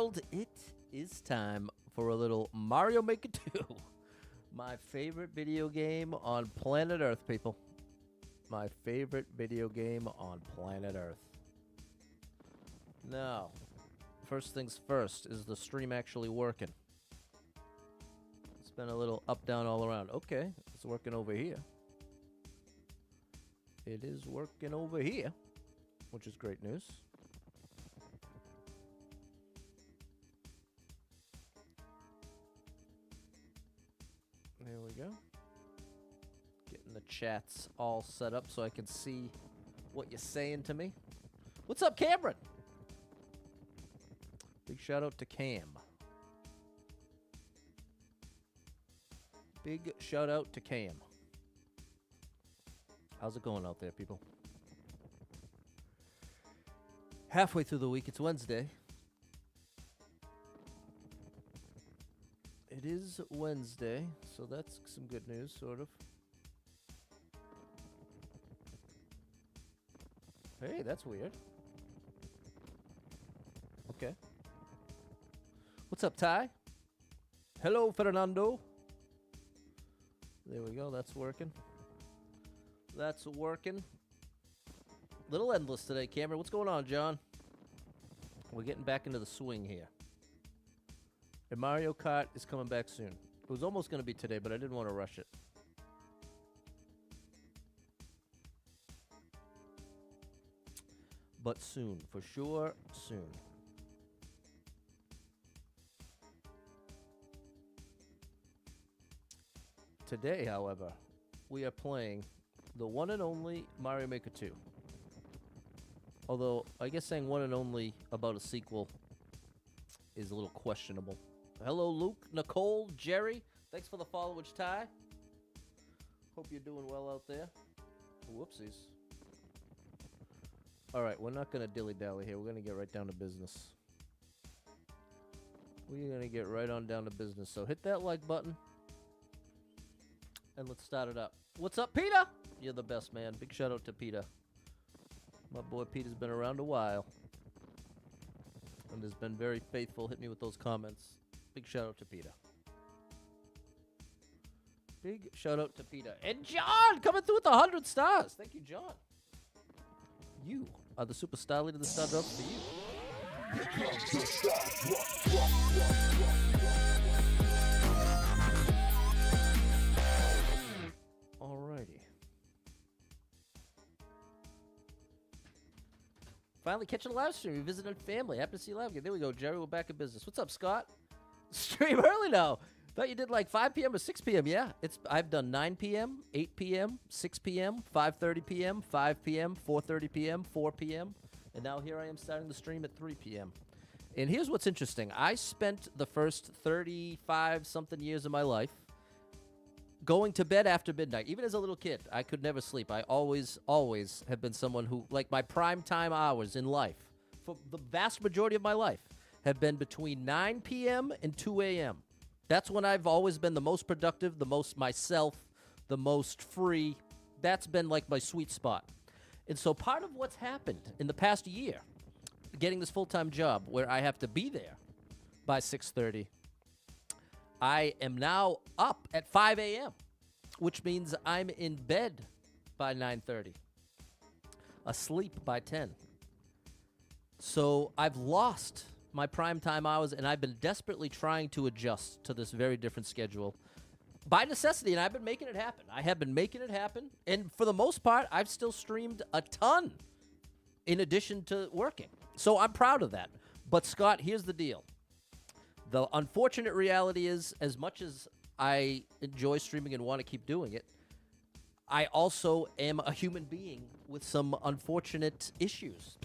world, it is time for a little Mario Maker 2. My favorite video game on planet Earth, people. My favorite video game on planet Earth. Now, first things first, is the stream actually working? It's been a little up, down, all around. Okay, it's working over here. It is working over here, which is great news. There we go. Getting the chats all set up so I can see what you're saying to me. What's up, Cameron? Big shout out to Cam. Big shout out to Cam. How's it going out there, people? Halfway through the week, it's Wednesday. It is Wednesday, so that's some good news, sort of. Hey, that's weird. Okay. What's up, Ty? Hello, Fernando. There we go, that's working. That's working. Little endless today, Cameron. What's going on, John? We're getting back into the swing here. And Mario Kart is coming back soon. It was almost going to be today, but I didn't want to rush it. But soon, for sure, soon. Today, however, we are playing the one and only Mario Maker 2. Although, I guess saying one and only about a sequel is a little questionable. Hello, Luke, Nicole, Jerry. Thanks for the followage, Ty. Hope you're doing well out there. Whoopsies. All right, we're not going to dilly-dally here. We're going to get right down to business. We're going to get right on down to business. So hit that like button. And let's start it up. What's up, Peter? You're the best, man. Big shout out to Peter. My boy Peter's been around a while. And has been very faithful. Hit me with those comments. Big shout out to Peter. Big shout out to Peter. And John coming through with 100 stars. Thank you, John. You are the superstar leader. The star drops for you. Alrighty. Finally catching a live stream. We visited family. Happy to see you live again. There we go, Jerry. We're back in business. What's up, Scott? Stream early now. Thought you did like 5 p.m. or 6 p.m. Yeah, I've done 9 p.m., 8 p.m., 6 p.m., 5:30 p.m., 5 p.m., 4:30 p.m., 4 p.m., and now here I am starting the stream at 3 p.m. And here's what's interesting. I spent the first 35-something years of my life going to bed after midnight. Even as a little kid, I could never sleep. I always have been someone who, like my prime time hours in life, for the vast majority of my life, have been between 9 p.m. and 2 a.m. That's when I've always been the most productive, the most myself, the most free. That's been like my sweet spot. And so part of what's happened in the past year, getting this full-time job where I have to be there by 6:30, I am now up at 5 a.m., which means I'm in bed by 9:30, asleep by 10. So I've lost my prime time hours, and I've been desperately trying to adjust to this very different schedule by necessity, and I've been making it happen. I have been making it happen, and for the most part, I've still streamed a ton in addition to working. So I'm proud of that. But, Scott, here's the deal. The unfortunate reality is, as much as I enjoy streaming and want to keep doing it, I also am a human being with some unfortunate issues.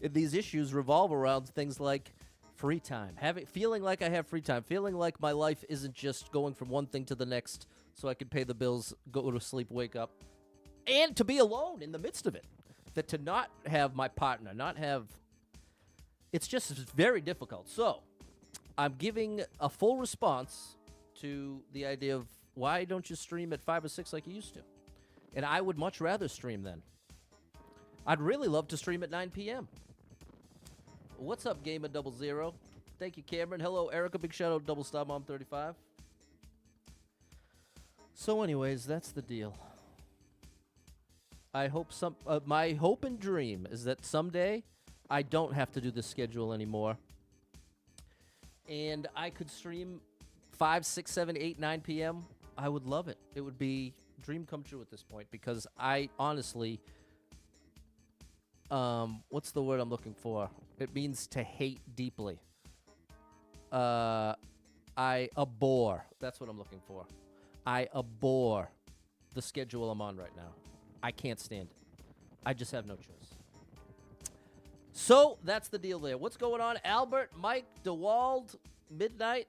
And these issues revolve around things like free time, feeling like I have free time, feeling like my life isn't just going from one thing to the next so I can pay the bills, go to sleep, wake up, and to be alone in the midst of it. That to not have my partner, it's just very difficult. So I'm giving a full response to the idea of, why don't you stream at 5 or 6 like you used to? And I would much rather stream then. I'd really love to stream at 9 p.m. What's up, Gamer 00? Thank you, Cameron. Hello, Erica. Big shout out, Double Star Mom 35. So, anyways, that's the deal. I hope my hope and dream is that someday I don't have to do this schedule anymore, and I could stream 5, 6, 7, 8, 9 p.m. I would love it. It would be dream come true at this point because I honestly, what's the word I'm looking for? It means to hate deeply. I abhor. That's what I'm looking for. I abhor the schedule I'm on right now. I can't stand it. I just have no choice. So that's the deal there. What's going on? Albert, Mike, DeWald, Midnight.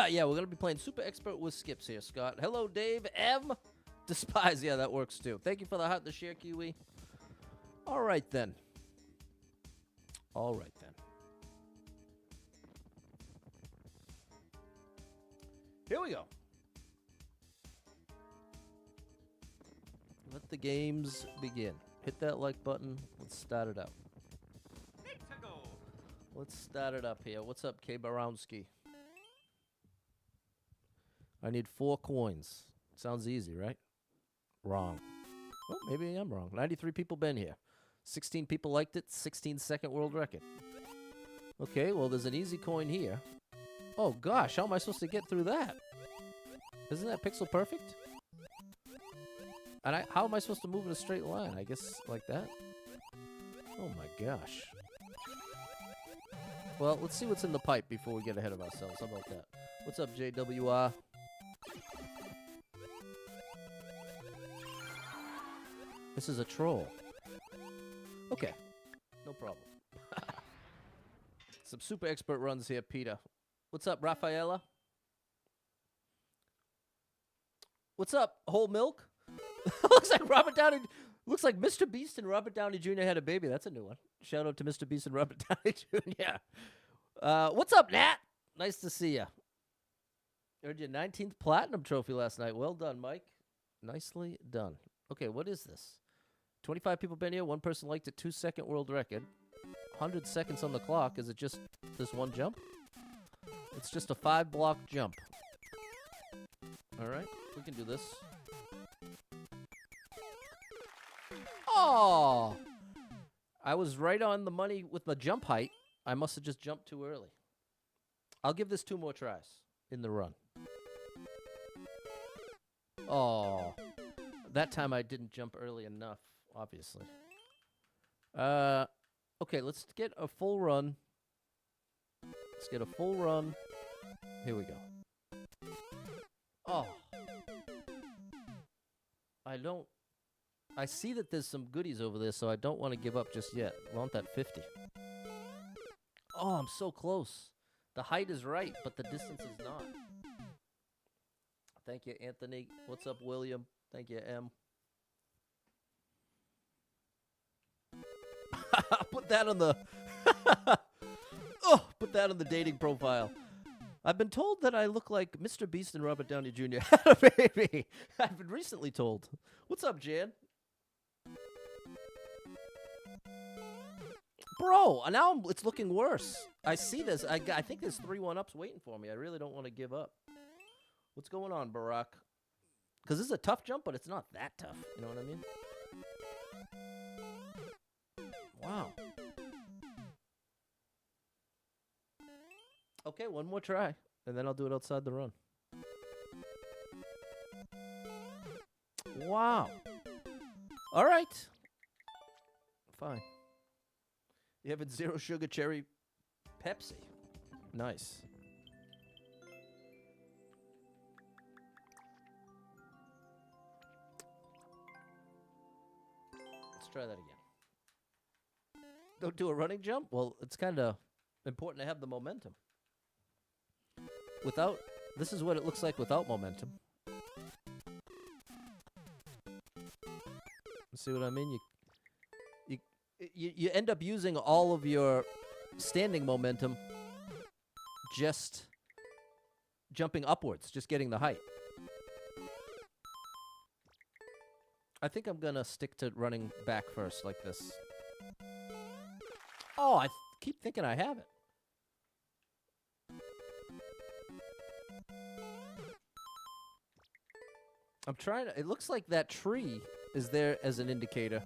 Yeah, we're going to be playing Super Expert with Skips here, Scott. Hello, Dave. M. Despise. Yeah, that works too. Thank you for the heart, the share, Kiwi. All right, then. All right, then. Here we go. Let the games begin. Hit that like button. Let's start it up. Let's start it up here. What's up, K. Barowski? I need 4 coins. Sounds easy, right? Wrong. Well, maybe I am wrong. 93 people been here. 16 people liked it. 16-second world record. Okay, well, there's an easy coin here. Oh, gosh. How am I supposed to get through that? Isn't that pixel perfect? And how am I supposed to move in a straight line? I guess like that? Oh, my gosh. Well, let's see what's in the pipe before we get ahead of ourselves. How about that? What's up, JWR? This is a troll. Okay. No problem. Some super expert runs here, Peter. What's up, Raphaela? What's up, Whole Milk? Looks like Robert Downey... Looks like Mr. Beast and Robert Downey Jr. had a baby. That's a new one. Shout out to Mr. Beast and Robert Downey Jr. What's up, Nat? Nice to see you. Earned your 19th Platinum Trophy last night. Well done, Mike. Nicely done. Okay, what is this? 25 people been here. 1 person liked it. 2-second world record. 100 seconds on the clock. Is it just this one jump? It's just a 5-block jump. All right, we can do this. Oh! I was right on the money with my jump height. I must have just jumped too early. I'll give this 2 more tries in the run. Oh. That time I didn't jump early enough, obviously. Okay, let's get a full run. Let's get a full run. Here we go. Oh. I see that there's some goodies over there, so I don't want to give up just yet. I want that 50. Oh, I'm so close. The height is right, but the distance is not. Thank you, Anthony. What's up, William? Thank you, M. Put that on the... Oh, put that on the dating profile. I've been told that I look like Mr. Beast and Robert Downey Jr. had a baby. I've been recently told. What's up, Jan? Bro, now it's looking worse. I see this. I think there's 3 1-ups waiting for me. I really don't want to give up. What's going on, Barack? Because this is a tough jump, but it's not that tough. You know what I mean? Wow. Okay, 1 more try, and then I'll do it outside the run. Wow. All right. Fine. You have a 0 sugar cherry Pepsi. Nice. Let's try that again. Don't do a running jump? Well, it's kind of important to have the momentum. This is what it looks like without momentum. See what I mean? You end up using all of your standing momentum just jumping upwards, just getting the height. I think I'm going to stick to running back first like this. Oh, keep thinking I have it. I'm trying to... It looks like that tree is there as an indicator.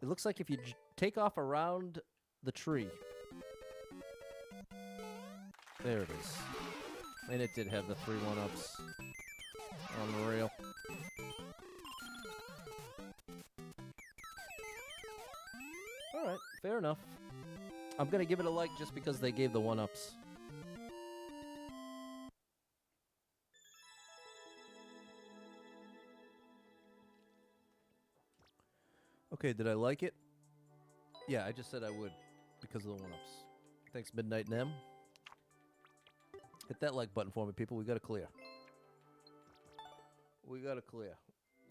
It looks like if you take off around the tree. There it is. And it did have the 3 1-ups. Unreal. Alright, fair enough. I'm gonna give it a like just because they gave the 1-ups. Okay, did I like it? Yeah, I just said I would because of the 1-ups. Thanks, Midnight Nem. Hit that like button for me, people. We got to clear. We got to clear.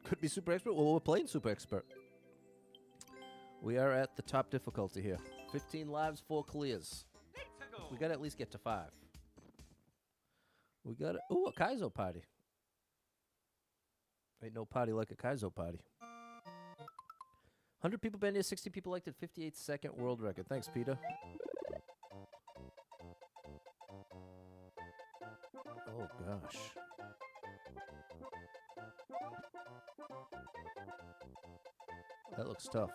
Could be Super Expert. Well, we're playing Super Expert. We are at the top difficulty here. 15 lives, 4 clears. We got to at least get to 5. We got to... Ooh, a Kaiso Party. Ain't no party like a Kaiso Party. 100 people been here, 60 people liked it, 58 second world record. Thanks, Peter. Oh, gosh. That looks tough.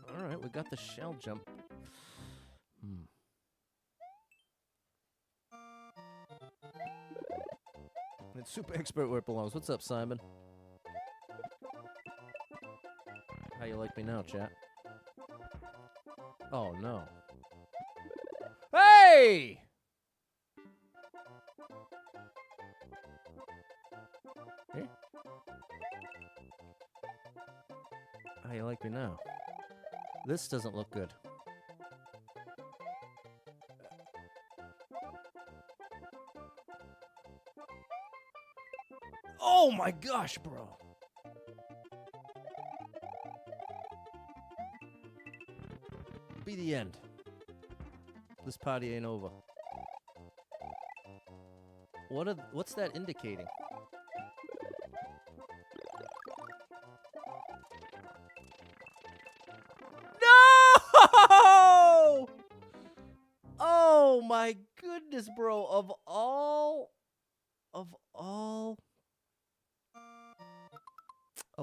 All right, we got the shell jump. It's Super Expert where it belongs. What's up, Simon? How you like me now, chat? Oh, no. Hey! Hey? How you like me now? This doesn't look good. Oh my gosh, bro. Be the end. This party ain't over. What's that indicating? No! Oh my goodness, bro. Of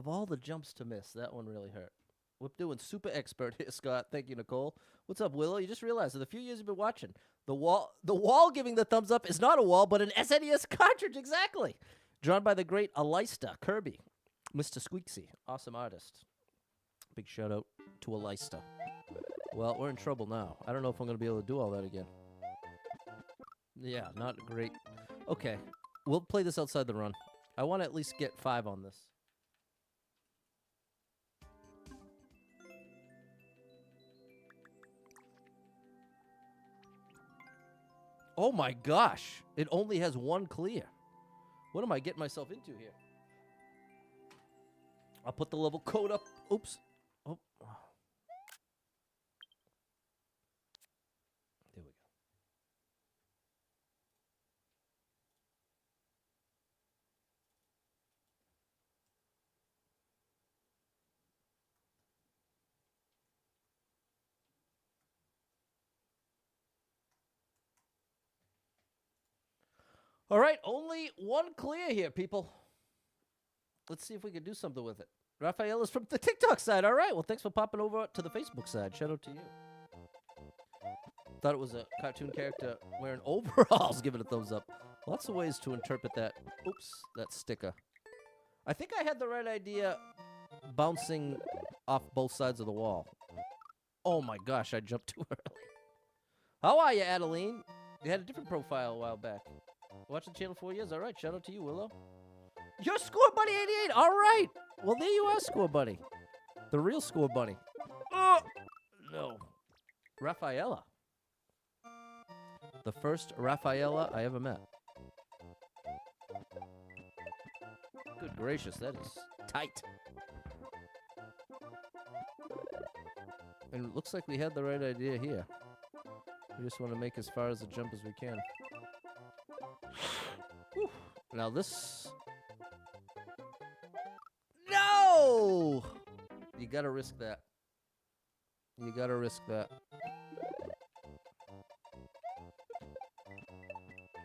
all the jumps to miss, that one really hurt. We're doing Super Expert here, Scott. Thank you, Nicole. What's up, Willow? You just realized that the few years you've been watching, the wall giving the thumbs up is not a wall, but an SNES cartridge. Exactly. Drawn by the great Alista Kirby. Mr. Squeaksy. Awesome artist. Big shout out to Alista. Well, we're in trouble now. I don't know if I'm going to be able to do all that again. Yeah, not great. Okay. We'll play this outside the run. I want to at least get 5 on this. Oh my gosh. It only has 1 clear. What am I getting myself into here? I'll put the level code up. Oops. Oh. There we go. All right, only 1 clear here, people. Let's see if we can do something with it. Raphaela's from the TikTok side. All right, well, thanks for popping over to the Facebook side. Shout out to you. Thought it was a cartoon character wearing overalls giving a thumbs up. Lots of ways to interpret that. Oops, that sticker. I think I had the right idea bouncing off both sides of the wall. Oh my gosh, I jumped too early. How are you, Adeline? You had a different profile a while back. Watching the channel 4 years. All right, shout out to you, Willow. You're Score Buddy 88. All right. Well, there you are, Score Buddy. The real Score Buddy. Oh, no. Raphaela. The first Raphaela I ever met. Good gracious, that is tight. And it looks like we had the right idea here. We just want to make as far as the jump as we can. Whew. Now this... No! You You gotta risk that. You gotta risk that.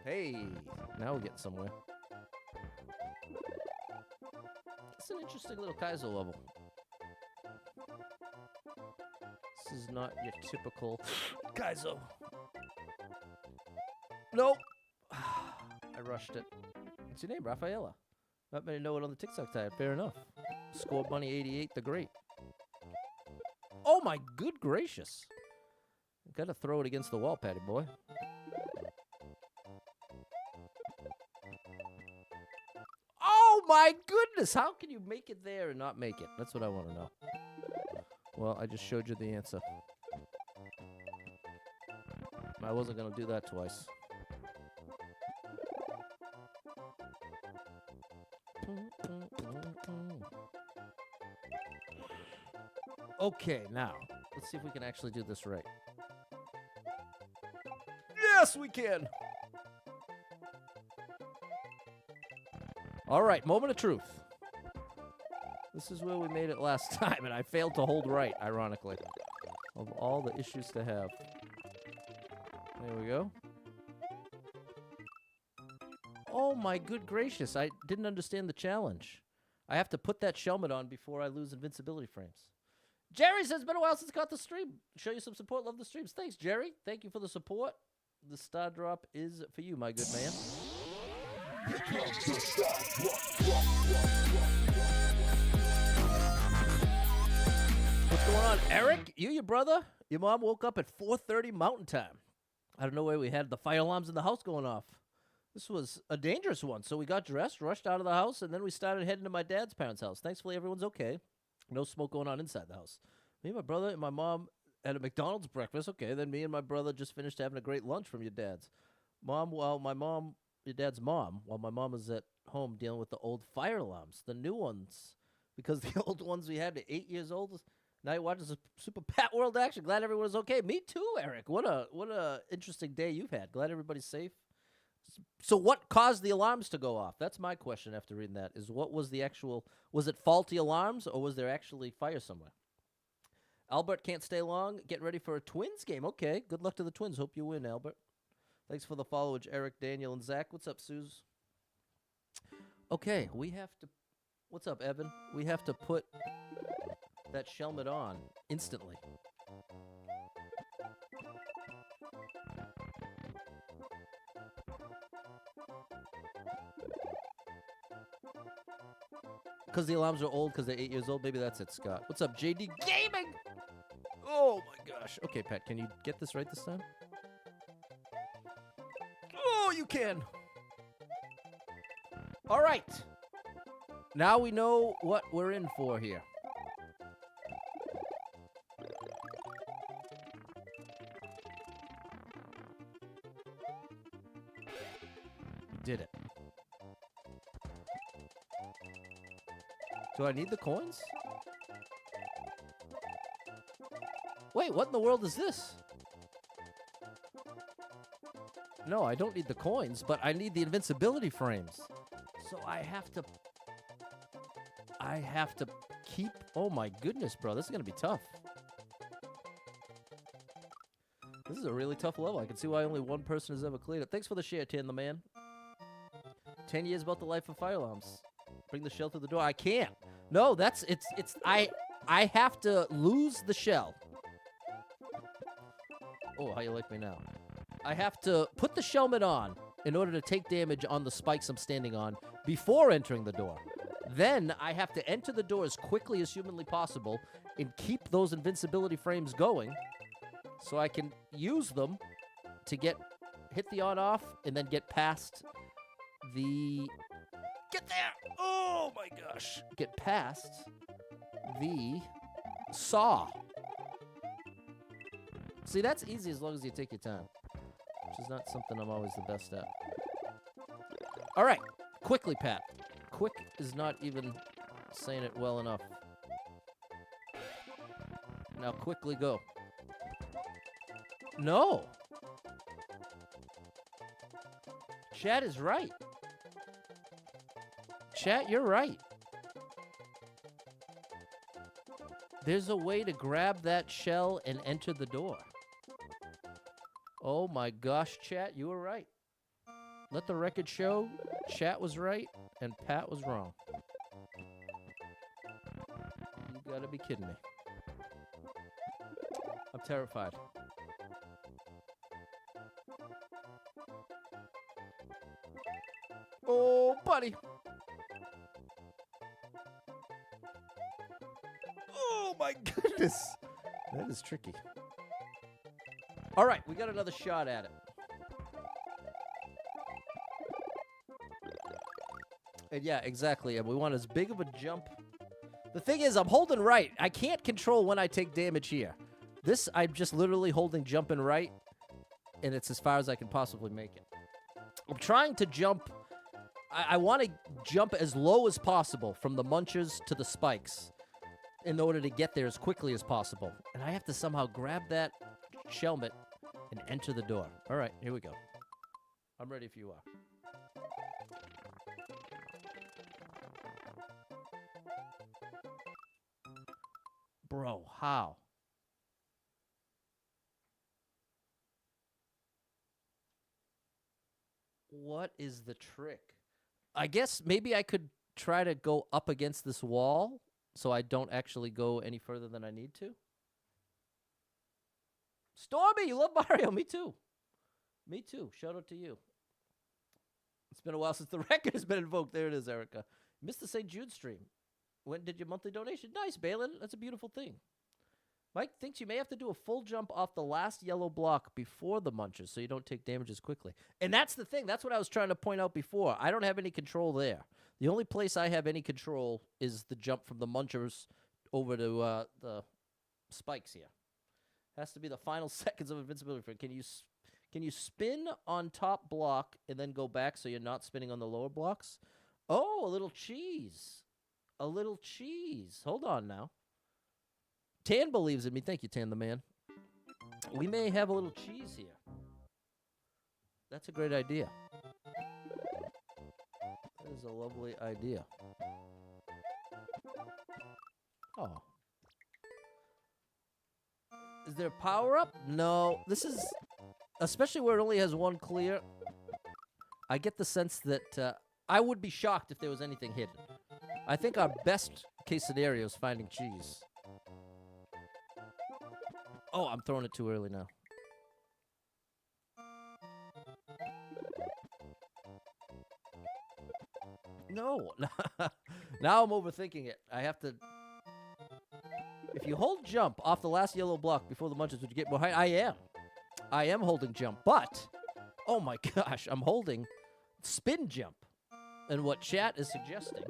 Hey, now we're getting somewhere. It's an interesting little Kaiso level. This is not your typical Kaiso. Nope. I rushed it. What's your name? Raphaela. Not many know it on the TikTok tag. Fair enough. Score Bunny 88 the Great. Oh my good gracious. Gotta throw it against the wall, Patty boy. Oh my goodness! How can you make it there and not make it? That's what I want to know. Well, I just showed you the answer. I wasn't gonna do that twice. Okay, now, let's see if we can actually do this right. Yes, we can! All right, moment of truth. This is where we made it last time, and I failed to hold right, ironically. Of all the issues to have. There we go. Oh my good gracious, I didn't understand the challenge. I have to put that Shelmet on before I lose invincibility frames. Jerry says, been a while since I got the stream. Show you some support, love the streams. Thanks, Jerry. Thank you for the support. The star drop is for you, my good man. What's going on, Eric? You, your brother? Your mom woke up at 4:30 Mountain Time. I don't know where we had the fire alarms in the house going off. This was a dangerous one. So we got dressed, rushed out of the house, and then we started heading to my dad's parents' house. Thankfully, everyone's okay. No smoke going on inside the house. Me, my brother, and my mom had a McDonald's breakfast. Okay, then me and my brother just finished having a great lunch from your dad's. Your dad's mom, while my mom was at home dealing with the old fire alarms. The new ones, because the old ones we had at 8 years old, now you're watching some Super Pat World action. Glad everyone was okay. Me too, Eric. What a interesting day you've had. Glad everybody's safe. So what caused the alarms to go off? That's my question after reading that, is what was the actual, was it faulty alarms or was there actually fire somewhere? Albert can't stay long. Getting ready for a Twins game. Okay, good luck to the Twins. Hope you win, Albert. Thanks for the followage, Eric, Daniel, and Zach. What's up, Suze? Okay, we have to, what's up, Evan? We have to put that Shelmet on instantly. Because the alarms are old because they're 8 years old. Maybe that's it, Scott. What's up, JD Gaming? Oh, my gosh. Okay, Pat, can you get this right this time? Oh, you can. All right. Now we know what we're in for here. Did it. Do I need the coins? Wait, what in the world is this? No, I don't need the coins, but I need the invincibility frames. So I have to keep... Oh my goodness, bro. This is going to be tough. This is a really tough level. I can see why only one person has ever cleared it. Thanks for the share, Tin the Man. 10 years about the life of fire alarms. Bring the shell through the door. I can't. No, I have to lose the shell. Oh, how you like me now? I have to put the Shelmet on in order to take damage on the spikes I'm standing on before entering the door. Then I have to enter the door as quickly as humanly possible and keep those invincibility frames going so I can use them to hit the on-off and then get past the... Get there! Oh my gosh. Get past the saw. See, that's easy as long as you take your time, which is not something I'm always the best at. All right. Quickly, Pat. Quick is not even saying it well enough. Now quickly go. No. Chat is right. Chat, you're right. There's a way to grab that shell and enter the door. Oh my gosh, chat, you were right. Let the record show chat was right and Pat was wrong. You gotta be kidding me. I'm terrified. Oh, buddy. Oh, my goodness. That is tricky. All right, we got another shot at it. And yeah, exactly. And we want as big of a jump. The thing is, I'm holding right. I can't control when I take damage here. This, I'm just literally holding jumping right, and it's as far as I can possibly make it. I'm trying to jump. I want to jump as low as possible from the munchers to the spikes in order to get there as quickly as possible. And I have to somehow grab that shelmet and enter the door. All right, here we go. I'm ready if you are. Bro, how? What is the trick? I guess maybe I could try to go up against this wall so I don't actually go any further than I need to. Stormy, you love Mario. Me too. Me too. Shout out to you. It's been a while since the record has been invoked. There it is, Erica. Missed the St. Jude stream. When did your monthly donation? Nice, Balin. That's a beautiful thing. Mike thinks you may have to do a full jump off the last yellow block before the munches so you don't take damage as quickly. And that's the thing. That's what I was trying to point out before. I don't have any control there. The only place I have any control is the jump from the munchers over to the spikes here. Has to be the final seconds of invincibility. Can you spin on top block and then go back so you're not spinning on the lower blocks? Oh, a little cheese. A little cheese. Hold on now. Tan believes in me. Thank you, Tan the man. We may have a little cheese here. That's a great idea. That is a lovely idea. Oh. Is there a power up? No. This is, especially where it only has one clear, I get the sense that I would be shocked if there was anything hidden. I think our best case scenario is finding cheese. Oh, I'm throwing it too early now. No. Now I'm overthinking it. I have to... If you hold jump off the last yellow block before the munches, would you get more height? I am. I am holding jump, but... Oh my gosh, I'm holding spin jump. And what chat is suggesting,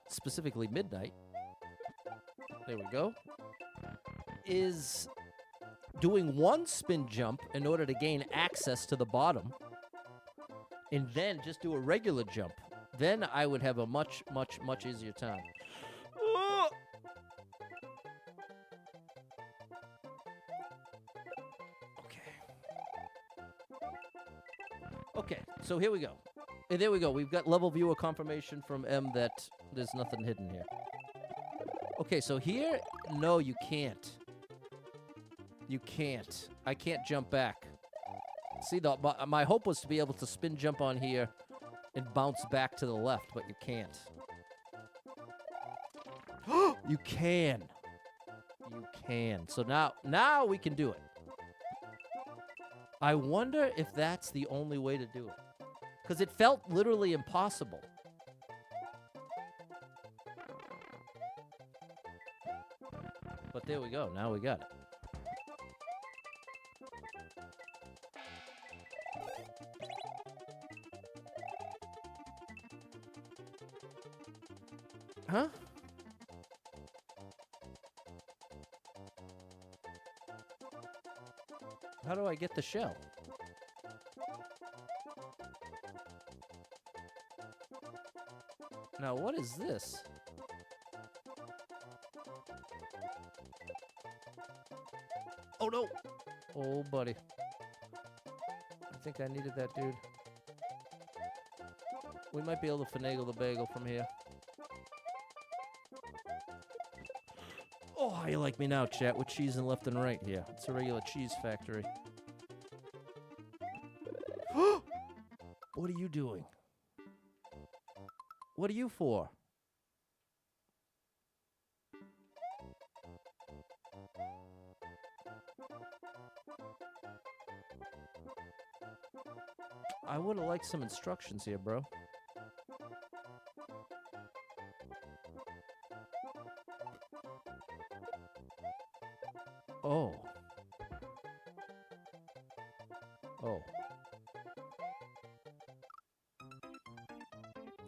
specifically midnight, there we go, is doing one spin jump in order to gain access to the bottom, and then just do a regular jump. Then I would have a much, much, much easier time. Okay, so here we go. And there we go. We've got level viewer confirmation from M that there's nothing hidden here. Okay, so here, no, you can't. You can't. I can't jump back. See, my hope was to be able to spin jump on here and bounce back to the left, but you can't. You can. You can. So now we can do it. I wonder if that's the only way to do it. Because it felt literally impossible. But there we go. Now we got it. Huh? How do I get the shell? Now, what is this? Oh, no! Oh, buddy. I think I needed that, dude. We might be able to finagle the bagel from here. Oh, you like me now, chat. We're cheesing left and right here. It's a regular cheese factory. What are you doing? What are you for? I would have liked some instructions here, bro. Oh. Oh.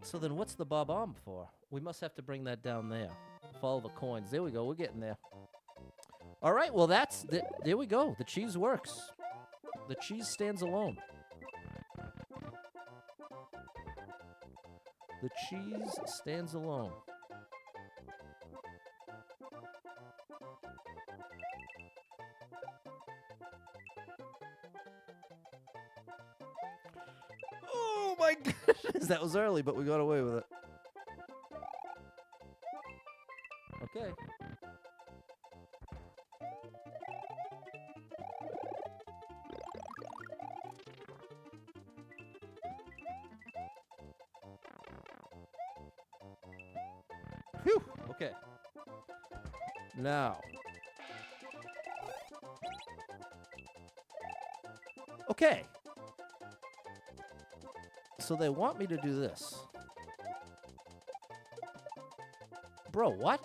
So then what's the bob-omb for? We must have to bring that down there. Follow the coins. There we go. We're getting there. All right. Well, there we go. The cheese works. The cheese stands alone. The cheese stands alone. Oh my goodness, that was early, but we got away with it. Okay. Phew. Okay. Now. Okay. So they want me to do this. Bro, what?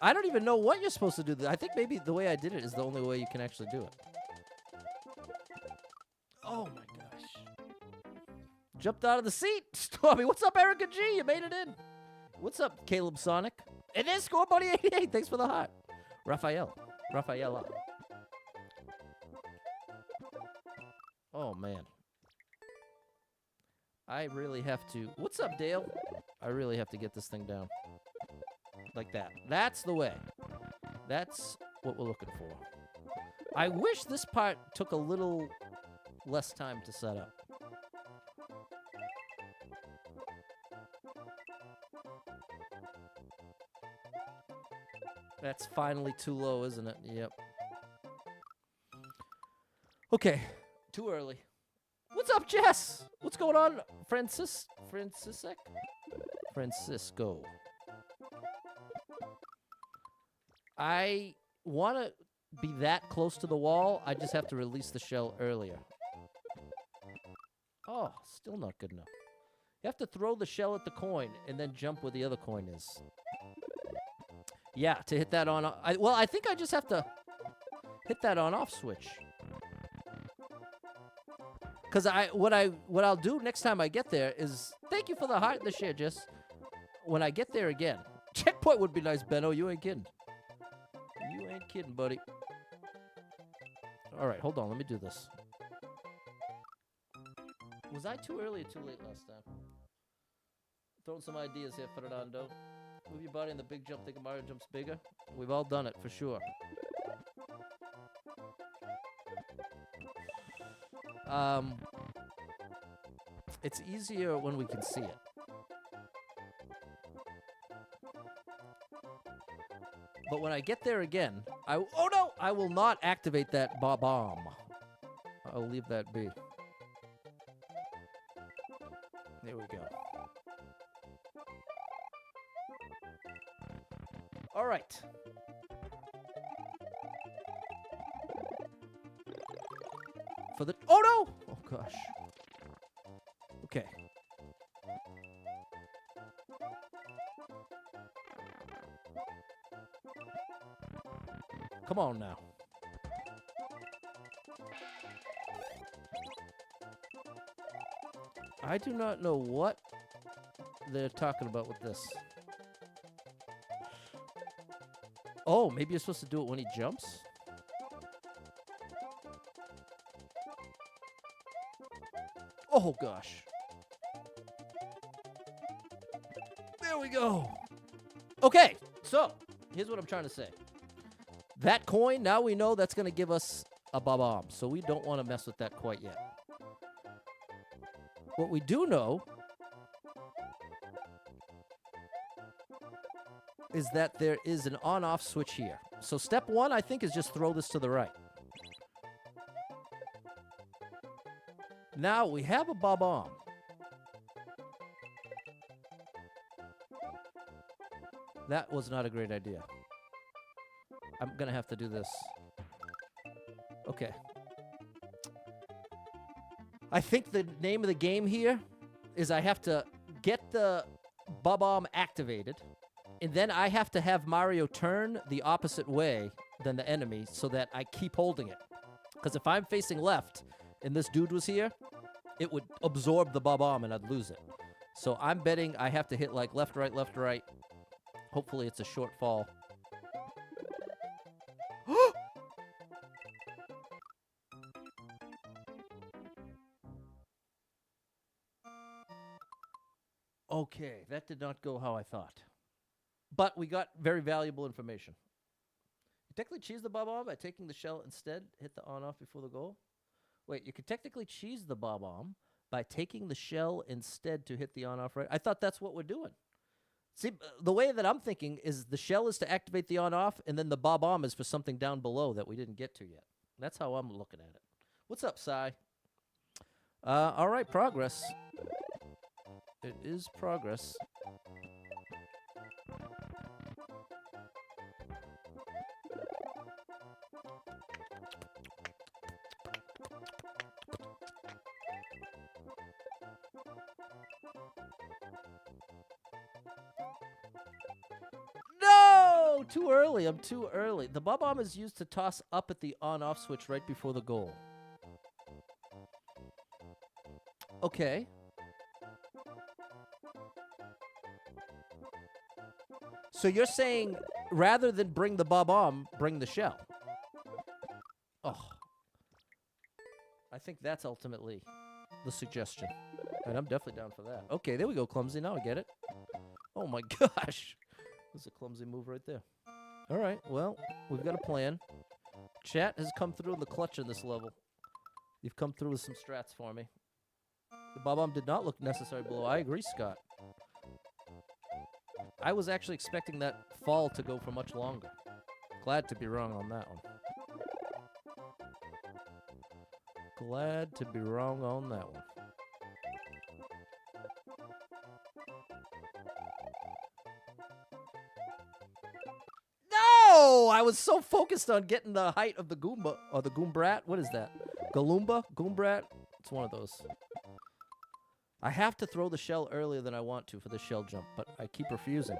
I don't even know what you're supposed to do. I think maybe the way I did it is the only way you can actually do it. Oh my gosh. Jumped out of the seat. Stormy, what's up, Erica G? You made it in. What's up, Caleb Sonic? It is Score Buddy 88. Thanks for the heart. Raphaela. Oh, man. I really have to... What's up, Dale? I really have to get this thing down. Like that. That's the way. That's what we're looking for. I wish this part took a little less time to set up. That's finally too low, isn't it? Yep. Okay. Too early. What's up, Jess? What's going on, Francisco? I want to be that close to the wall. I just have to release the shell earlier. Oh, still not good enough. You have to throw the shell at the coin and then jump where the other coin is. Yeah, to hit that on... I think I just have to hit that on-off switch. Because what I'll do next time I get there is... Thank you for the heart and the share, Jess. When I get there again... Checkpoint would be nice, Benno. You ain't kidding. You ain't kidding, buddy. All right, hold on. Let me do this. Was I too early or too late last time? Throwing some ideas here, Fernando. Move your body in the big jump, thinking Mario jumps bigger. We've all done it, for sure. It's easier when we can see it. But when I get there again, oh no! I will not activate that bomb. I'll leave that be. There we go. All right. For the... Oh, no! Oh, gosh. Okay. Come on now. I do not know what they're talking about with this. Oh, maybe you're supposed to do it when he jumps? Oh, gosh. There we go. Okay, so here's what I'm trying to say. That coin, now we know that's going to give us a bomb, so we don't want to mess with that quite yet. What we do know is that there is an on-off switch here. So step one, I think, is just throw this to the right. Now we have a bomb. That was not a great idea. I'm gonna have to do this. Okay. I think the name of the game here is I have to get the bomb activated, and then I have to have Mario turn the opposite way than the enemy so that I keep holding it. Because if I'm facing left and this dude was here, it would absorb the bomb and I'd lose it. So I'm betting I have to hit like left, right, left, right. Hopefully it's a short fall. Okay, that did not go how I thought. But we got very valuable information. You technically cheese the bomb by taking the shell instead, hit the on-off before the goal. Wait, you could technically cheese the bomb by taking the shell instead to hit the on-off right. I thought that's what we're doing. See, the way that I'm thinking is the shell is to activate the on-off, and then the bomb is for something down below that we didn't get to yet. That's how I'm looking at it. What's up, Sai? All right, progress. It is progress. No! Too early. I'm too early. The bomb is used to toss up at the on-off switch right before the goal. Okay. So you're saying rather than bring the bomb, bring the shell. Oh. I think that's ultimately the suggestion. And I'm definitely down for that. Okay, there we go, clumsy. Now I get it. Oh my gosh. That's a clumsy move right there. All right, well, we've got a plan. Chat has come through in the clutch in this level. You've come through with some strats for me. The bomb did not look necessary below. I agree, Scott. I was actually expecting that fall to go for much longer. Glad to be wrong on that one. Glad to be wrong on that one. No! I was so focused on getting the height of the Goomba, or the Goombrat. What is that? Galoomba? Goombrat? It's one of those. I have to throw the shell earlier than I want to for the shell jump, but I keep refusing.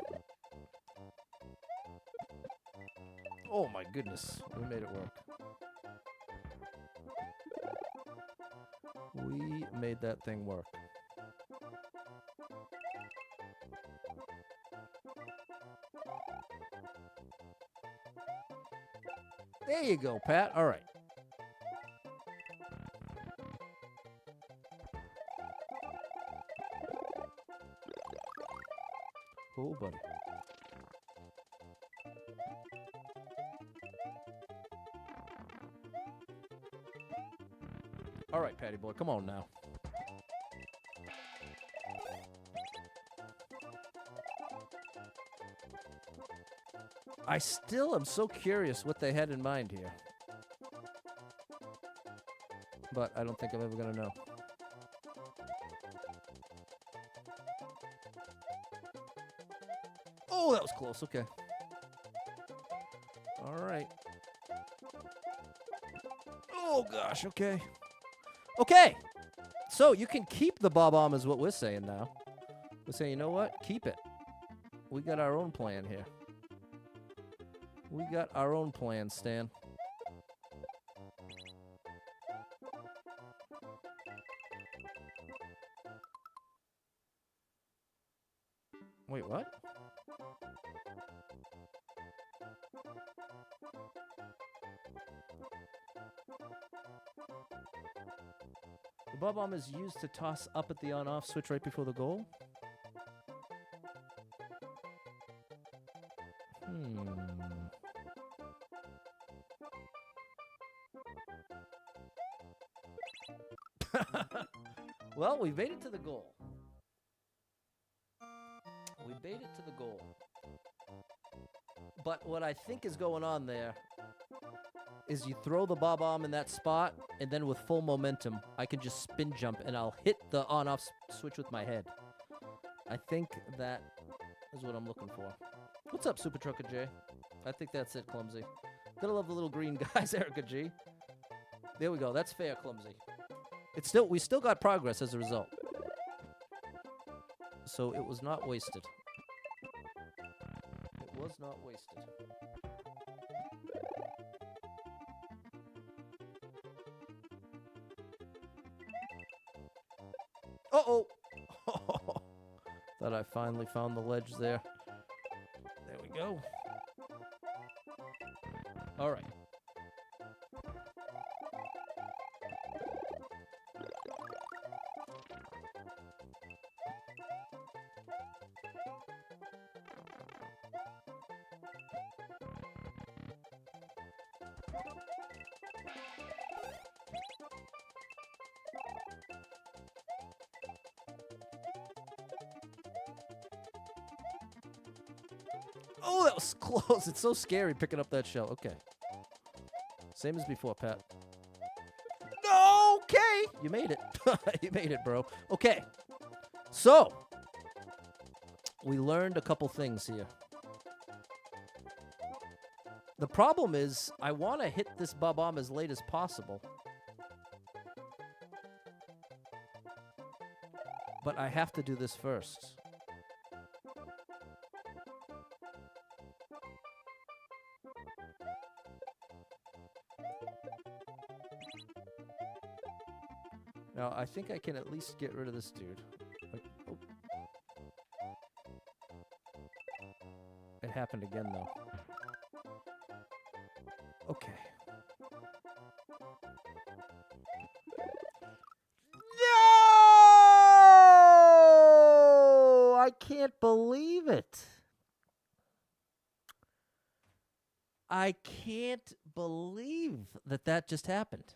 Oh my goodness, we made it work. We made that thing work. There you go, Pat. All right. Oh, buddy. All right, Patty boy, come on now. I still am so curious what they had in mind here. But I don't think I'm ever going to know. Oh, that was close. Okay. All right. Oh, gosh. Okay. Okay. So you can keep the bomb is what we're saying now. We're saying, you know what? Keep it. We got our own plan here. We got our own plan, Stan. Wait, what? The bomb is used to toss up at the on-off switch right before the goal? Well, we made it to the goal. We made it to the goal. But what I think is going on there is you throw the bob-omb in that spot, and then with full momentum, I can just spin jump, and I'll hit the on-off switch with my head. I think that is what I'm looking for. What's up, Super Trucker J? I think that's it, Clumsy. Gotta love the little green guys, Erica G. There we go. That's fair, Clumsy. We still got progress as a result. So it was not wasted. It was not wasted. Uh-oh! Thought I finally found the ledge there. There we go. All right. Oh, that was close. It's so scary picking up that shell. Okay. Same as before, Pat. Okay. You made it. You made it, bro. Okay. So, we learned a couple things here. The problem is, I want to hit this bob-omb as late as possible. But I have to do this first. Now, I think I can at least get rid of this dude. Like, oh. It happened again, though. Okay. No! I can't believe it. I can't believe that that just happened.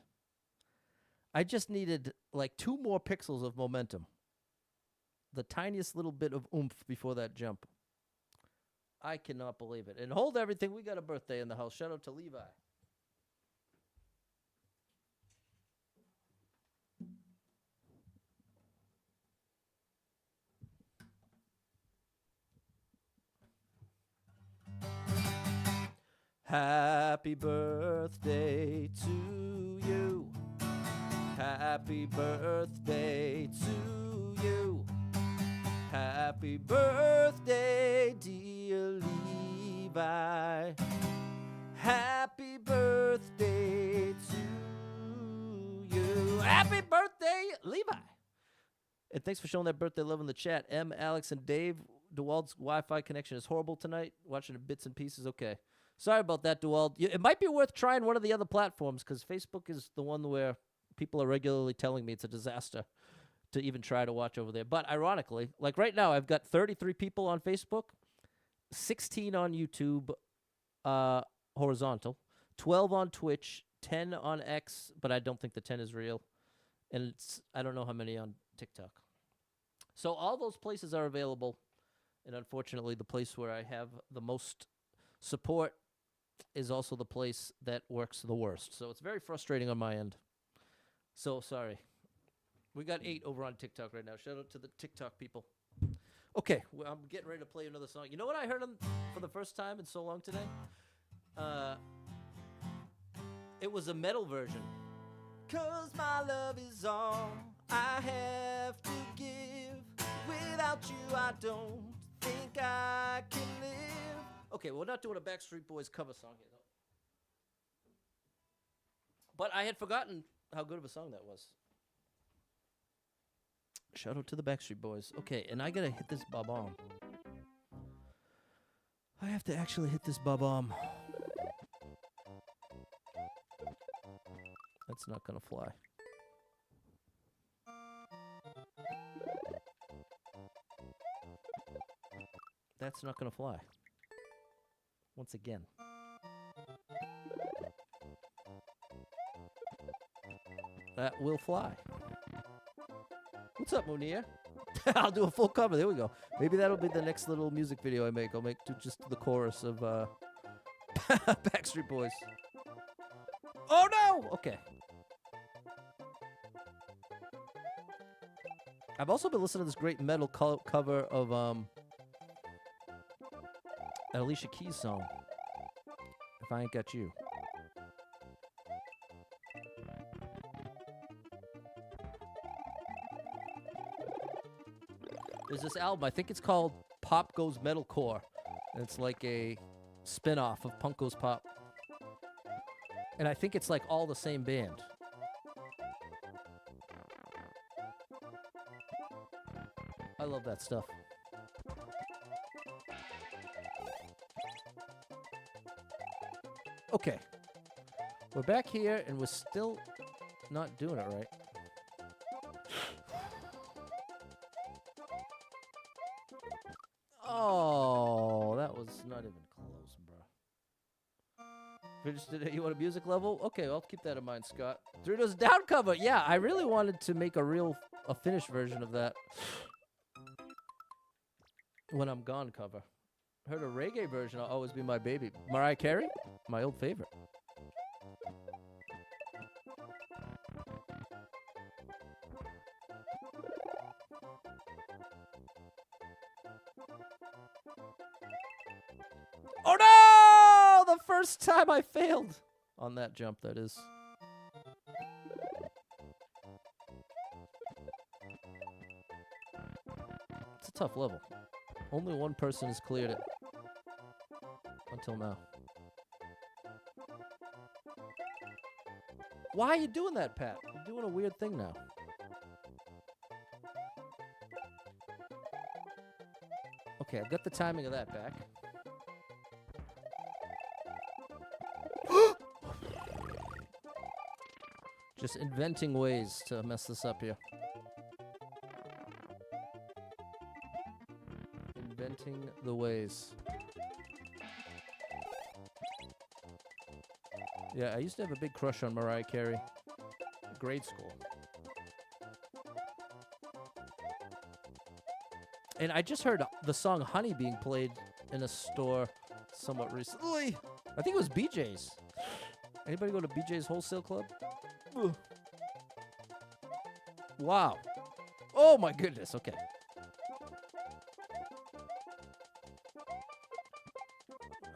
I just needed like 2 more pixels of momentum. The tiniest little bit of oomph before that jump. I cannot believe it. And hold everything. We got a birthday in the house. Shout out to Levi. Happy birthday to you. Happy birthday to you. Happy birthday, dear Levi. Happy birthday to you. Happy birthday, Levi. And thanks for showing that birthday love in the chat. M, Alex, and Dave. DeWald's Wi-Fi connection is horrible tonight. Watching it bits and pieces. Okay. Sorry about that, DeWald. It might be worth trying one of the other platforms because Facebook is the one where people are regularly telling me it's a disaster to even try to watch over there. But ironically, like right now, I've got 33 people on Facebook, 16 on YouTube horizontal, 12 on Twitch, 10 on X, but I don't think the 10 is real. And I don't know how many on TikTok. So all those places are available. And unfortunately, the place where I have the most support is also the place that works the worst. So it's very frustrating on my end. So sorry. We got 8 over on TikTok right now. Shout out to the TikTok people. Okay, well, I'm getting ready to play another song. You know what I heard for the first time in so long today? It was a metal version. 'Cause my love is all I have to give. Without you, I don't think I can live. Okay, we're not doing a Backstreet Boys cover song here, though. But I had forgotten how good of a song that was. Shout out to the Backstreet Boys. Okay, and I gotta hit this bob-omb. I have to actually hit this bob-omb. That's not gonna fly. That's not gonna fly. Once again. That will fly. What's up, Munir? I'll do a full cover. There we go. Maybe that'll be the next little music video I make. I'll make just the chorus of Backstreet Boys. Oh no! Okay. I've also been listening to this great metal cover of an Alicia Keys song. If I Ain't Got You. There's this album, I think it's called Pop Goes Metalcore. And it's like a spin-off of Punk Goes Pop. And I think it's like all the same band. I love that stuff. Okay. We're back here and we're still not doing it right. Oh, that was not even close, bro. Finished it. You want a music level? Okay, I'll keep that in mind, Scott. Doritos down cover. Yeah, I really wanted to make a finished version of that. When I'm gone cover. Heard a reggae version. I'll always be my baby. Mariah Carey, my old favorite. Oh no! The first time I failed on that jump, that is. It's a tough level. Only one person has cleared it until now. Why are you doing that, Pat? You're doing a weird thing now. Okay, I've got the timing of that back. Just inventing ways to mess this up here. Inventing the ways. Yeah, I used to have a big crush on Mariah Carey. Grade school. And I just heard the song Honey being played in a store somewhat recently. I think it was BJ's. Anybody go to BJ's Wholesale Club? Ugh. Wow. Oh my goodness, okay.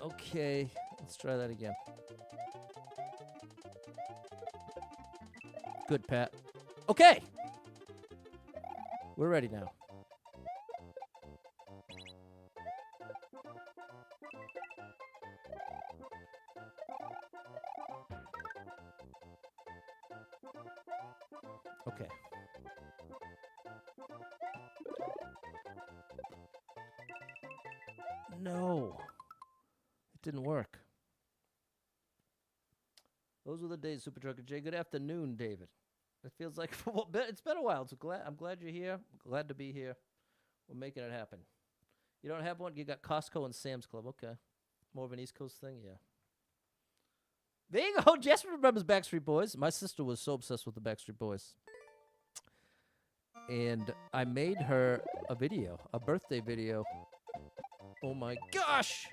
Okay, let's try that again. Good, Pat. Okay! We're ready now. Okay. No. It didn't work. Those were the days, Super Trucker J. Good afternoon, David. It feels like it's been a while. So I'm glad you're here. Glad to be here. We're making it happen. You don't have one? You got Costco and Sam's Club. Okay. More of an East Coast thing? Yeah. There you go. Jess remembers Backstreet Boys. My sister was so obsessed with the Backstreet Boys. And I made her a video, a birthday video. Oh my gosh!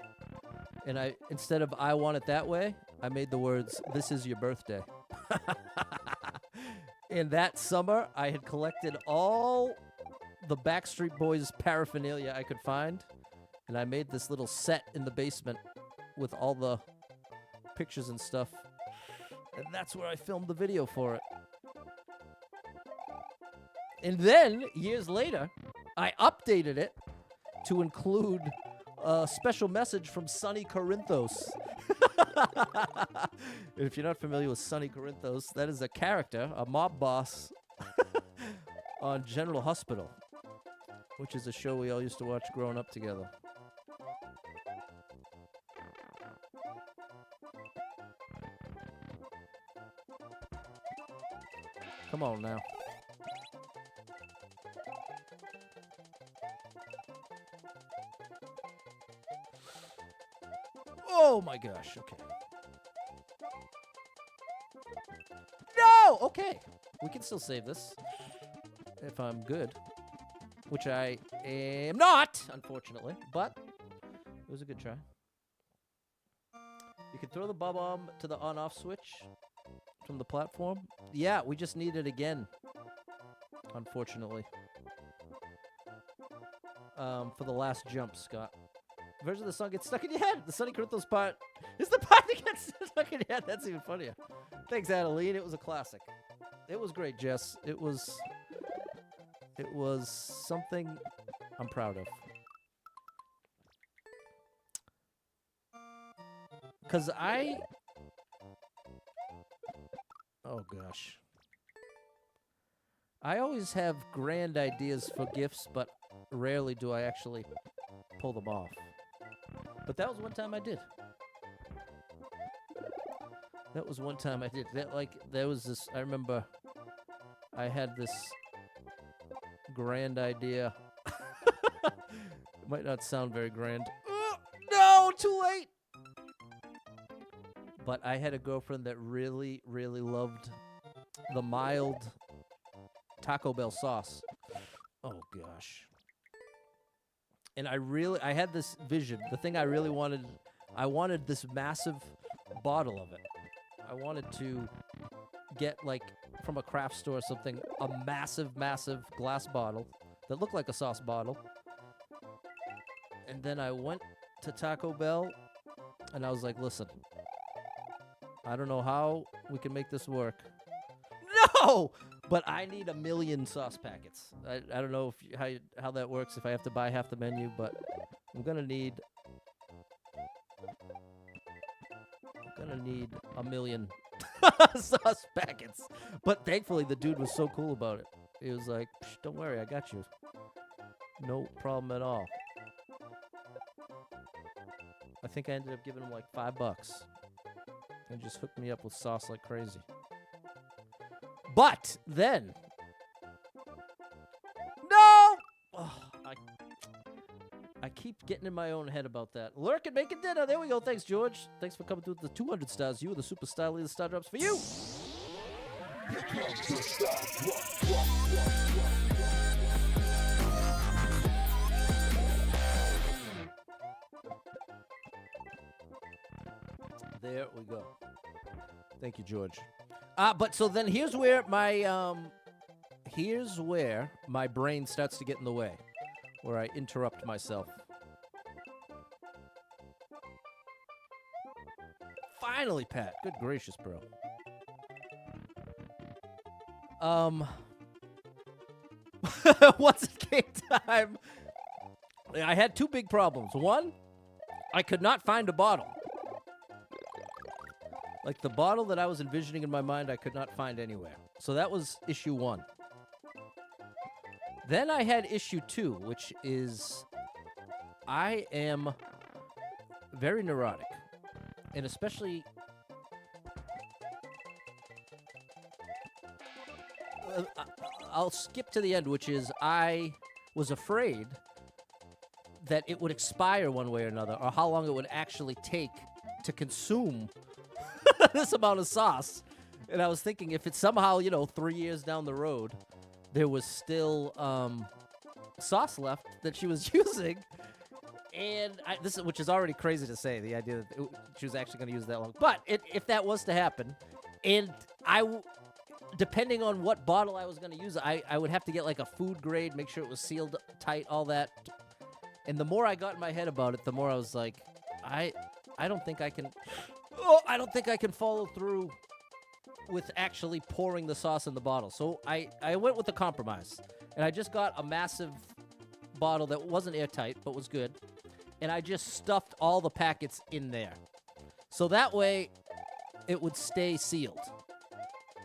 And instead of I want it that way, I made the words, this is your birthday. And that summer, I had collected all the Backstreet Boys paraphernalia I could find. And I made this little set in the basement with all the pictures and stuff. And that's where I filmed the video for it. And then, years later, I updated it to include a special message from Sonny Corinthos. If you're not familiar with Sonny Corinthos, that is a character, a mob boss on General Hospital, which is a show we all used to watch growing up together. Come on now. Oh my gosh, okay. No! Okay. We can still save this. If I'm good. Which I am not, unfortunately. But it was a good try. can throw the bomb to the on-off switch from the platform. Yeah, we just need it again, unfortunately. For the last jump, Scott. Version of the song gets stuck in your head. The Sonny Corinthians part is the part that gets stuck in your head. That's even funnier. Thanks, Adeline. It was a classic. It was great, Jess. It was something I'm proud of. Because oh gosh. I always have grand ideas for gifts, but rarely do I actually pull them off. But that was one time I did. That was one time I did. There was this, I remember I had this grand idea. Might not sound very grand. No, too late! But I had a girlfriend that really, really loved the mild Taco Bell sauce. Oh, gosh. And I had this vision. The thing I really wanted, I wanted this massive bottle of it. I wanted to get, like, from a craft store or something, a massive, massive glass bottle that looked like a sauce bottle. And then I went to Taco Bell, and I was like, listen, I don't know how we can make this work. No! But I need 1 million sauce packets. I don't know if how that works, if I have to buy half the menu, but I'm going to need 1 million sauce packets. But thankfully, the dude was so cool about it. He was like, don't worry, I got you. No problem at all. I think I ended up giving him like $5 and just hooked me up with sauce like crazy. But then, no! Oh, I keep getting in my own head about that. Lurk and making dinner. There we go. Thanks, George. Thanks for coming through with the 200 stars. You were the super star. The star drops for you. There we go. Thank you, George. But so then here's where my brain starts to get in the way, where I interrupt myself. Finally, Pat. Good gracious, bro. Once it came time, I had two big problems. One, I could not find a bottle. Like, the bottle that I was envisioning in my mind, I could not find anywhere. So that was issue one. Then I had issue two, which is I am very neurotic. And especially... I'll skip to the end, which is I was afraid that it would expire one way or another, or how long it would actually take to consume this amount of sauce. And I was thinking, if it's somehow, 3 years down the road, there was still sauce left that she was using, and which is already crazy to say, the idea that she was actually going to use that long. But if that was to happen, and depending on what bottle I was going to use, I would have to get like a food grade, make sure it was sealed tight, all that. And the more I got in my head about it, the more I was like, I don't think I can... Oh, I don't think I can follow through with actually pouring the sauce in the bottle. So I went with a compromise. And I just got a massive bottle that wasn't airtight, but was good. And I just stuffed all the packets in there. So that way, it would stay sealed.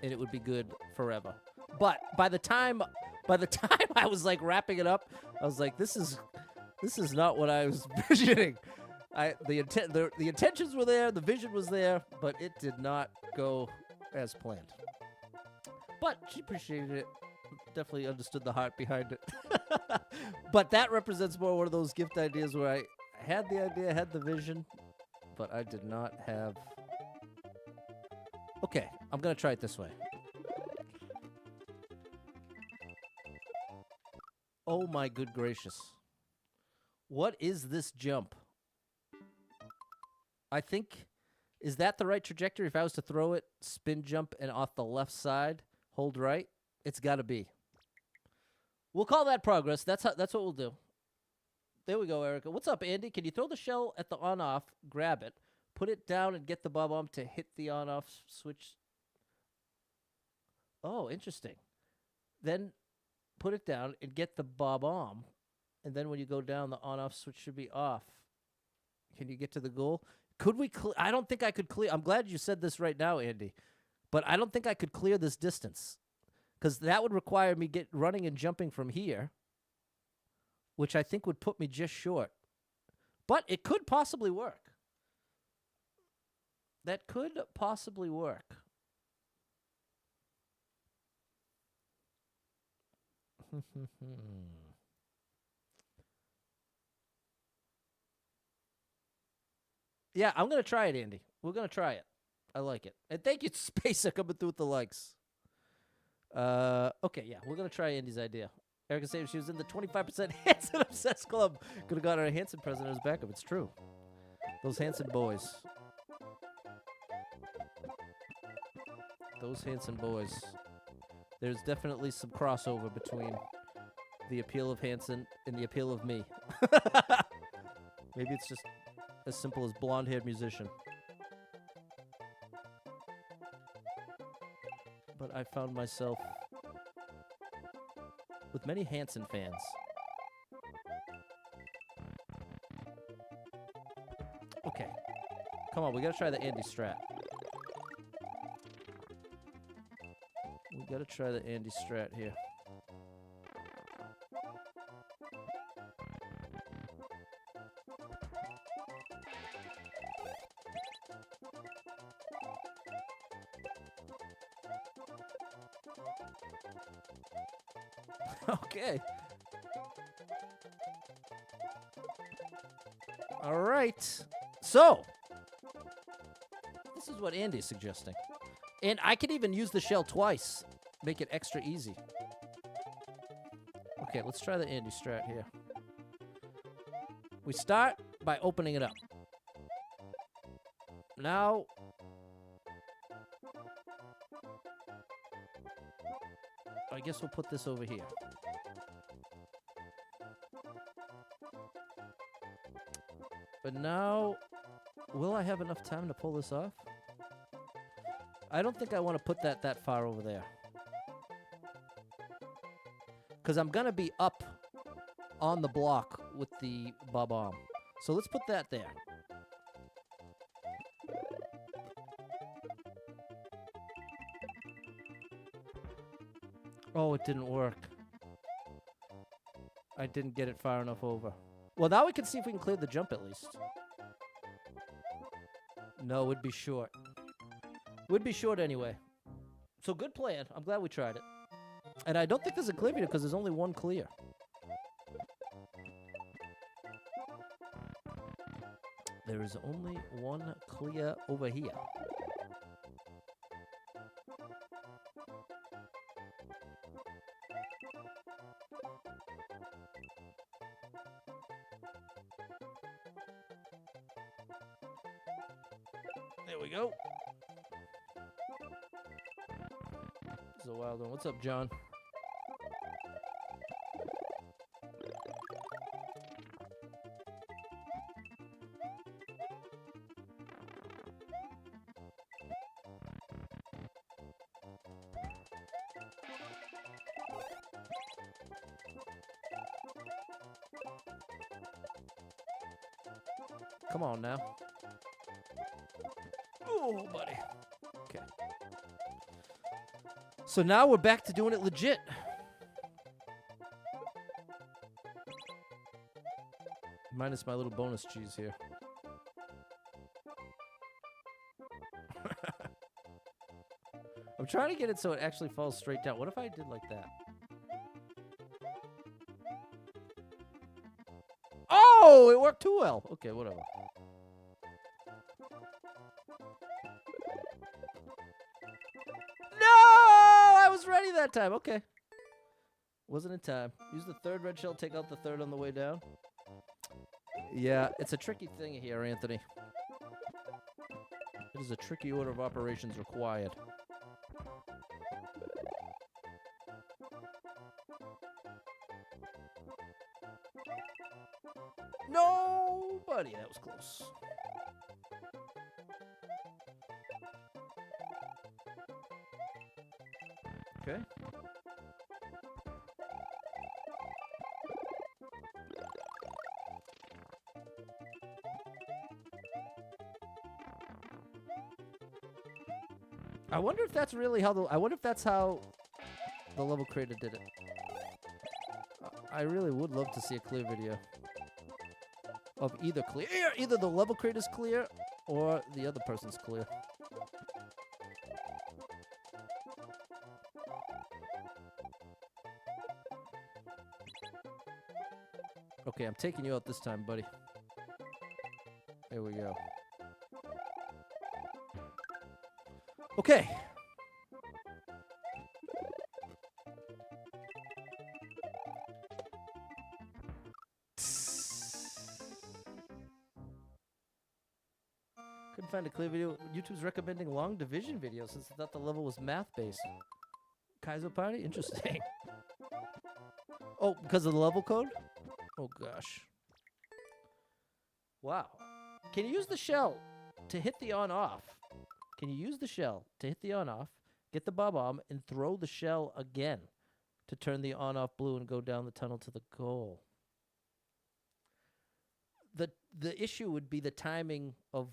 And it would be good forever. But by the time I was like wrapping it up, I was like, this is not what I was envisioning. The intentions were there, the vision was there, but it did not go as planned. But she appreciated it. Definitely understood the heart behind it. But that represents more one of those gift ideas where I had the idea, had the vision, but I did not have... Okay, I'm going to try it this way. Oh my good gracious. What is this jump? I think Is that the right trajectory? If I was to throw it, spin jump, and off the left side, hold right, it's got to be. We'll call that progress. That's what we'll do. There we go, Erica. What's up, Andy? Can you throw the shell at the on-off, grab it, put it down, and get the bob-omb to hit the on-off switch? Oh, interesting. Then put it down and get the bob-omb, and then when you go down, the on-off switch should be off. Can you get to the goal? Could we I don't think I could clear. I'm glad you said this right now, Andy. But I don't think I could clear this distance. Because that would require me running and jumping from here, which I think would put me just short. But it could possibly work. That could possibly work. Yeah, I'm going to try it, Andy. We're going to try it. I like it. And thank you, Spacer, coming through with the likes. Okay, yeah, we're going to try Andy's idea. Erica said she was in the 25% Hanson Obsessed Club. Could have got her a Hanson president as backup. It's true. Those Hanson boys. Those Hanson boys. There's definitely some crossover between the appeal of Hanson and the appeal of me. Maybe it's just as simple as blonde-haired musician. But I found myself with many Hanson fans. Okay. Come on, we gotta try the Andy Strat. We gotta try the Andy Strat here. Okay. All right. So, this is what Andy's suggesting. And I can even use the shell twice. Make it extra easy. Okay, let's try the Andy Strat here. We start by opening it up. Now, I guess we'll put this over here. But now, will I have enough time to pull this off? I don't think I want to put that far over there. Because I'm going to be up on the block with the bob-omb. So let's put that there. Oh, it didn't work. I didn't get it far enough over. Well, now we can see if we can clear the jump at least. No, it'd be short. Would be short anyway. So good plan. I'm glad we tried it. And I don't think there's a clear video because there's only one clear. There is only one clear over here. There we go. This is a wild one. What's up, John? Come on now. Oh, buddy. Okay. So now we're back to doing it legit. Minus my little bonus cheese here. I'm trying to get it so it actually falls straight down. What if I did like that? Oh, it worked too well. Okay, whatever. No! I was ready that time. Okay. Wasn't in time. Use the third red shell, take out the third on the way down. Yeah, it's a tricky thing here, Anthony. It is a tricky order of operations required. No, buddy, that was close. Okay. I wonder if that's really how I wonder if that's how the level creator did it. I really would love to see a clear video of either the level creator's clear or the other person's clear. Okay, I'm taking you out this time, buddy. There we go. Okay. Couldn't find a clear video. YouTube's recommending long division videos since I thought the level was math-based. Kaiso Party? Interesting. Oh, because of the level code? Oh, gosh. Wow. Can you use the shell to hit the on-off? Can you use the shell to hit the on-off, get the bob-omb, and throw the shell again to turn the on-off blue and go down the tunnel to the goal? The issue would be the timing of...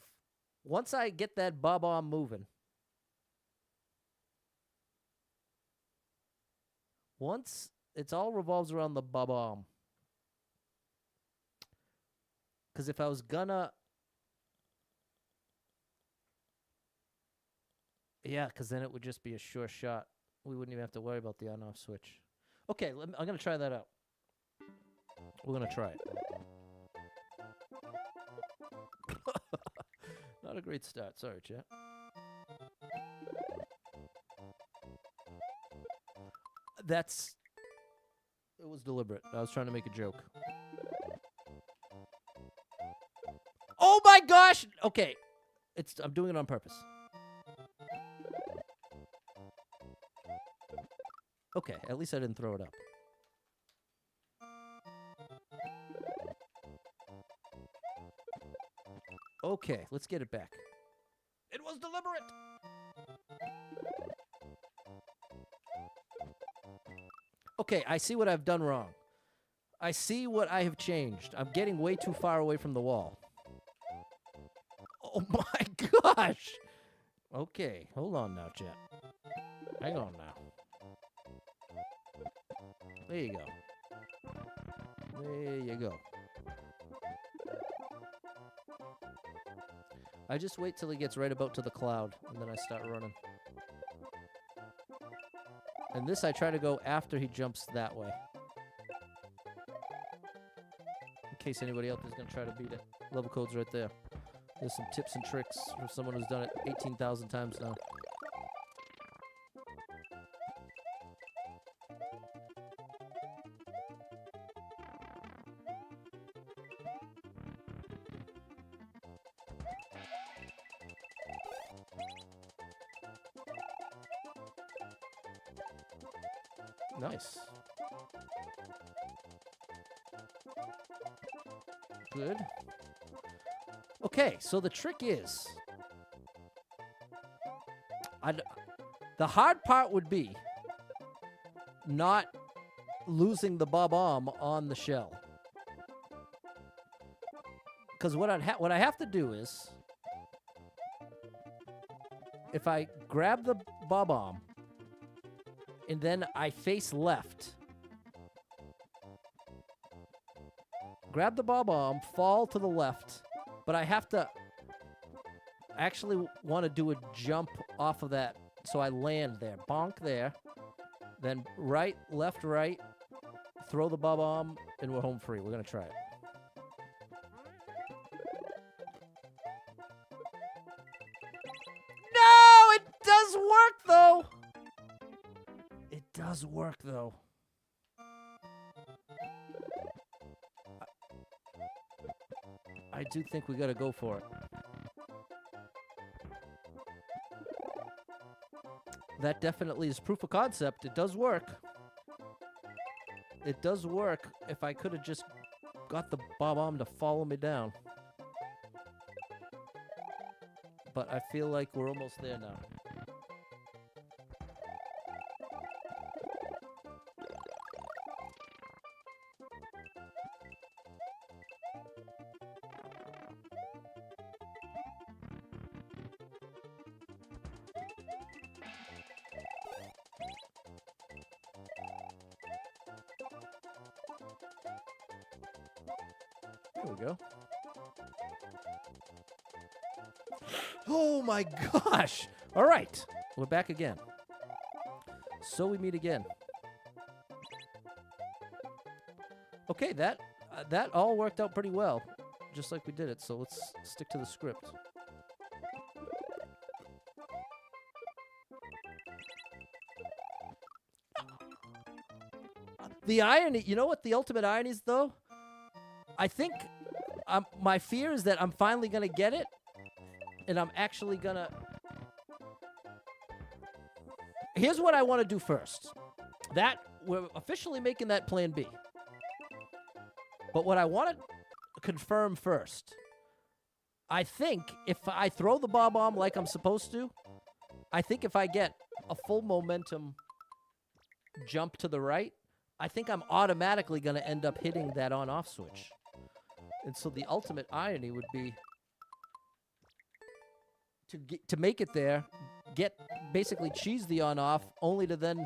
Once I get that bob-omb moving... Once... It all revolves around the bob-omb. Because if I was gonna... Yeah, because then it would just be a sure shot. We wouldn't even have to worry about the on-off switch. Okay, I'm going to try that out. We're going to try it. Not a great start. Sorry, chat. It was deliberate. I was trying to make a joke. Oh my gosh! Okay. I'm doing it on purpose. Okay, at least I didn't throw it up. Okay, let's get it back. It was deliberate! Okay, I see what I've done wrong. I see what I have changed. I'm getting way too far away from the wall. Oh my gosh! Okay, hold on now, chat. Hang on now. There you go. There you go. I just wait till he gets right about to the cloud, and then I start running. And this I try to go after he jumps that way. In case anybody else is going to try to beat it. Level code's right there. There's some tips and tricks for someone who's done it 18,000 times now. Nice. Good. Okay, so the trick is... the hard part would be not losing the bob-omb on the shell. Because what I have to do is... if I grab the bob-omb, and then I face left. Grab the bob-omb, fall to the left, but I have to actually want to do a jump off of that, so I land there. Bonk there, then right, left, right, throw the bob-omb, and we're home free. We're going to try it. No! It does work, though! It does work, though. I do think we gotta go for it. that definitely is proof of concept. It does work. It does work if I could have just got the bomb to follow me down. But I feel like we're almost there now. There we go. Oh my gosh! All right, we're back again. So we meet again. Okay, that all worked out pretty well, just like we did it. So let's stick to the script. The irony, you know what the ultimate irony is, though? I think my fear is that I'm finally going to get it, and I'm actually going to... Here's what I want to do first. We're officially making that plan B. But what I want to confirm first, I think if I throw the bomb like I'm supposed to, I think if I get a full momentum jump to the right, I think I'm automatically going to end up hitting that on-off switch. And so the ultimate irony would be to make it there, basically cheese the on-off, only to then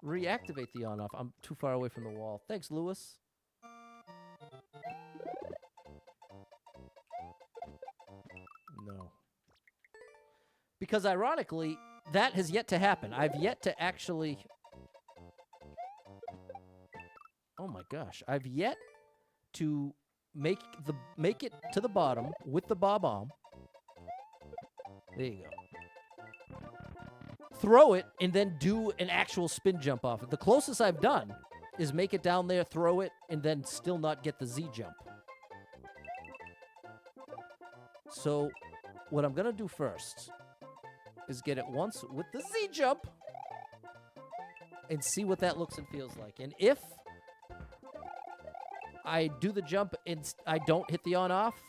reactivate the on-off. I'm too far away from the wall. Thanks, Lewis. No. Because ironically, that has yet to happen. I've yet to actually... Oh my gosh. I've yet to make it to the bottom with the bomb. There you go. Throw it and then do an actual spin jump off it. The closest I've done is make it down there, throw it, and then still not get the Z jump. So what I'm going to do first is get it once with the Z jump and see what that looks and feels like. And if I do the jump and I don't hit the on-off,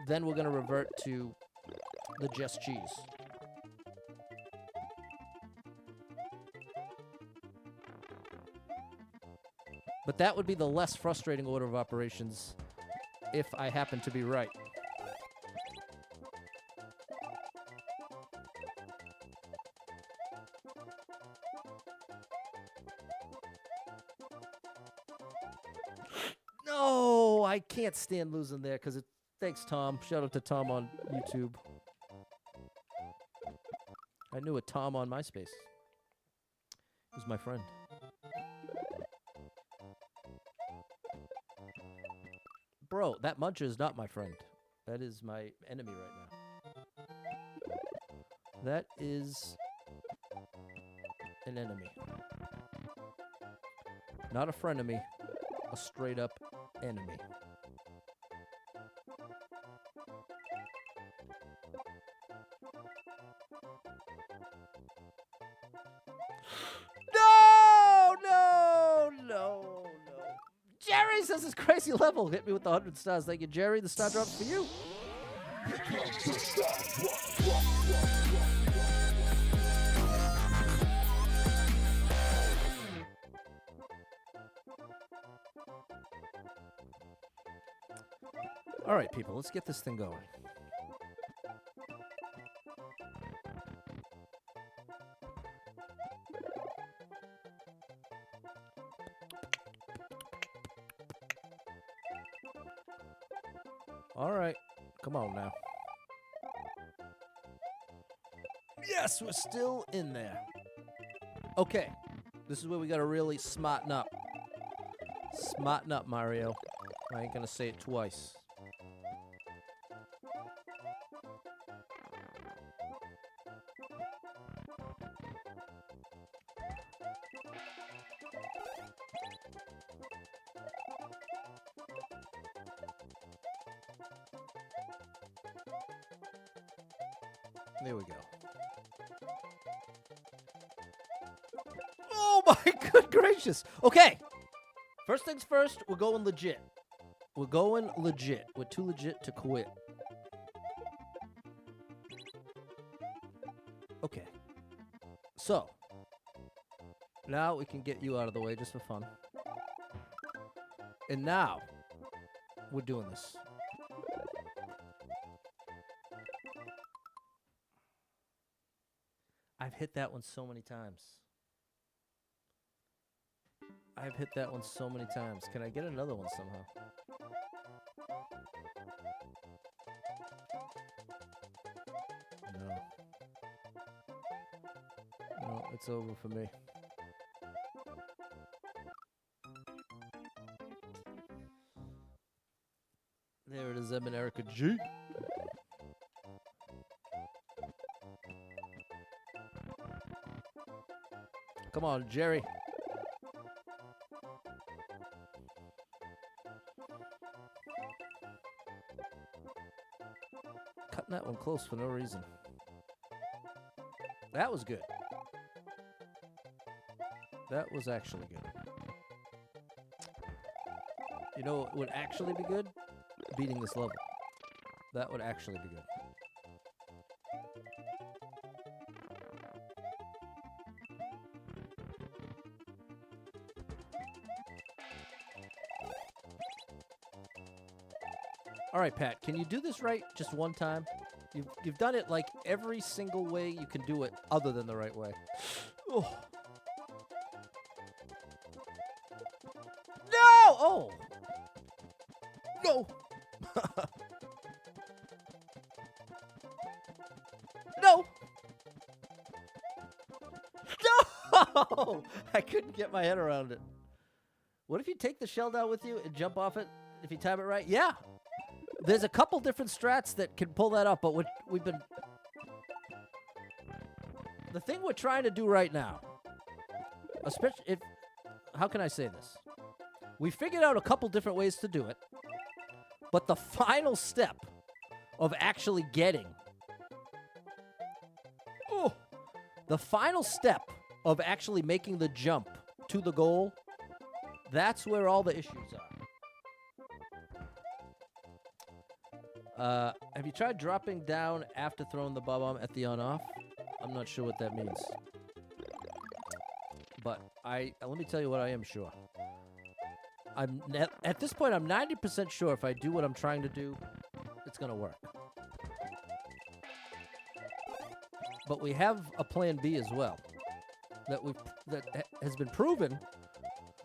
then we're going to revert to the just cheese. But that would be the less frustrating order of operations if I happen to be right. No, I can't stand losing there because it... Thanks, Tom. Shout out to Tom on YouTube. I knew a Tom on MySpace. He was my friend. Bro, that muncher is not my friend. That is my enemy right now. That is an enemy. Not a frenemy. A straight up enemy. No. Jerry says it's crazy level. Hit me with the 100 stars. Thank you, Jerry. The star drops for you. All right, people, let's get this thing going. All right, come on now. Yes, we're still in there. Okay, this is where we gotta really smarten up. Smarten up, Mario. I ain't gonna say it twice. There we go. anxious. Okay. First things first, we're going legit. We're going legit. We're too legit to quit. Okay. So, now we can get you out of the way just for fun. And now, we're doing this. I've hit that one so many times. I've hit that one so many times. Can I get another one somehow? No. No, it's over for me. There it is, Em and Erica G. Come on, Jerry. Cutting that one close for no reason. That was good. That was actually good. You know what would actually be good? Beating this level. That would actually be good. All right, Pat, can you do this right just one time? You've done it like every single way you can do it other than the right way. Oh. No! Oh! No! No! No! I couldn't get my head around it. What if you take the shell down with you and jump off it if you time it right? Yeah! There's a couple different strats that can pull that up, but we've been... The thing we're trying to do right now, especially if... How can I say this? We figured out a couple different ways to do it, but the final step of actually getting... Oh! The final step of actually making the jump to the goal, that's where all the issues are. Have you tried dropping down after throwing the bomb at the on-off? I'm not sure what that means. But let me tell you what I am sure. At this point, I'm 90% sure if I do what I'm trying to do, it's going to work. But we have a plan B as well that has been proven.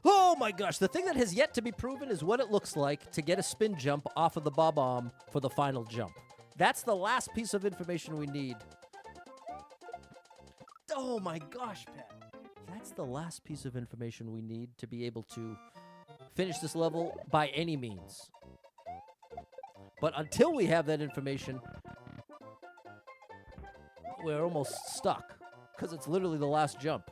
Oh my gosh, the thing that has yet to be proven is what it looks like to get a spin jump off of the bob-omb for the final jump. That's the last piece of information we need. Oh my gosh, Pat. That's the last piece of information we need to be able to finish this level by any means. But until we have that information, we're almost stuck because it's literally the last jump.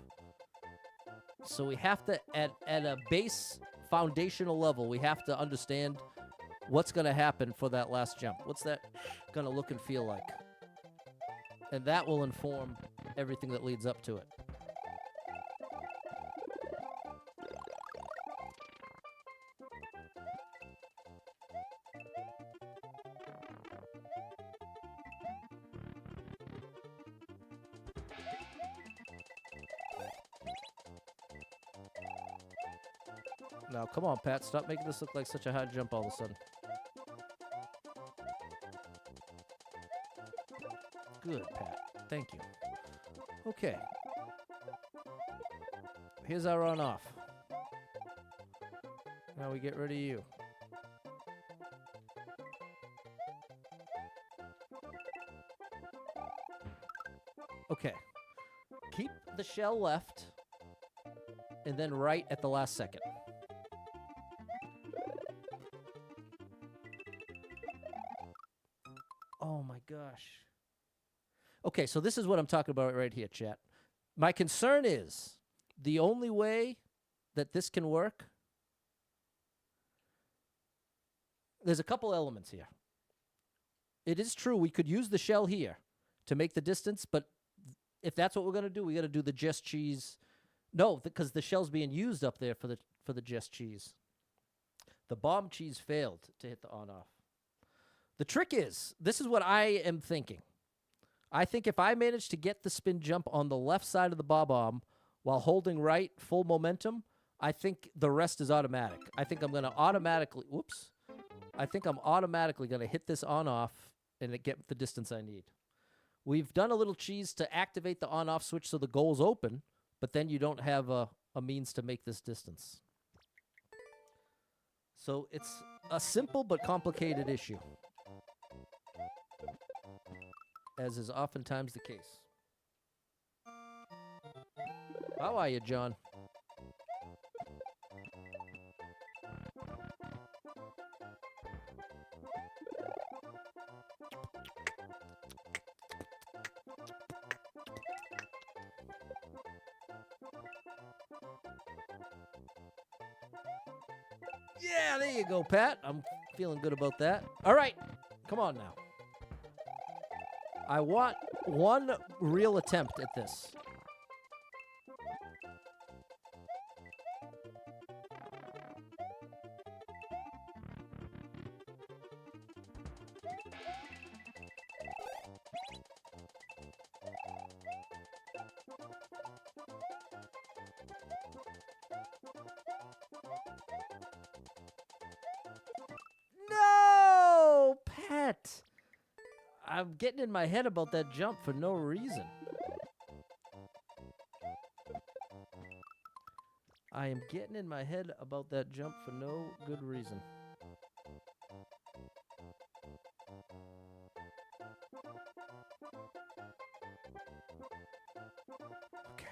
So we have to, at a base foundational level, we have to understand what's going to happen for that last jump. What's that going to look and feel like? And that will inform everything that leads up to it. Now, come on, Pat. Stop making this look like such a high jump all of a sudden. Good, Pat. Thank you. Okay. Here's our on-off. Now we get rid of you. Okay. Keep the shell left, and then right at the last second. Oh my gosh. Okay, so this is what I'm talking about right here, chat. My concern is the only way that this can work, there's a couple elements here. It is true we could use the shell here to make the distance, but if that's what we're going to do, we got to do the just cheese No, because the shell's being used up there for the just cheese. The bomb cheese failed to hit the on-off. The trick is, this is what I am thinking. I think if I manage to get the spin jump on the left side of the bomb while holding right, full momentum, I think the rest is automatic. I think I'm going to automatically, whoops. I think I'm automatically going to hit this on-off and get the distance I need. We've done a little cheese to activate the on-off switch so the goal's open, but then you don't have a means to make this distance. So it's a simple but complicated issue, as is oftentimes the case. How are you, John? Yeah, there you go, Pat. I'm feeling good about that. All right, come on now. I want one real attempt at this. No, Pat. I'm getting in my head about that jump for no reason. I am getting in my head about that jump for no good reason. Okay.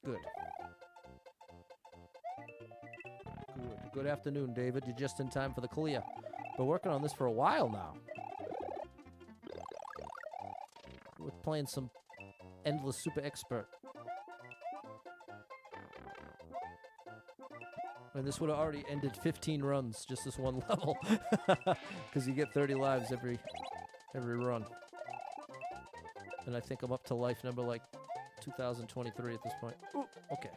Good. Good afternoon, David. You're just in time for the clear. Been working on this for a while now. We're playing some endless super expert. And this would have already ended 15 runs, just this one level. Because you get 30 lives every run. And I think I'm up to life number like 2023 at this point. Ooh, okay.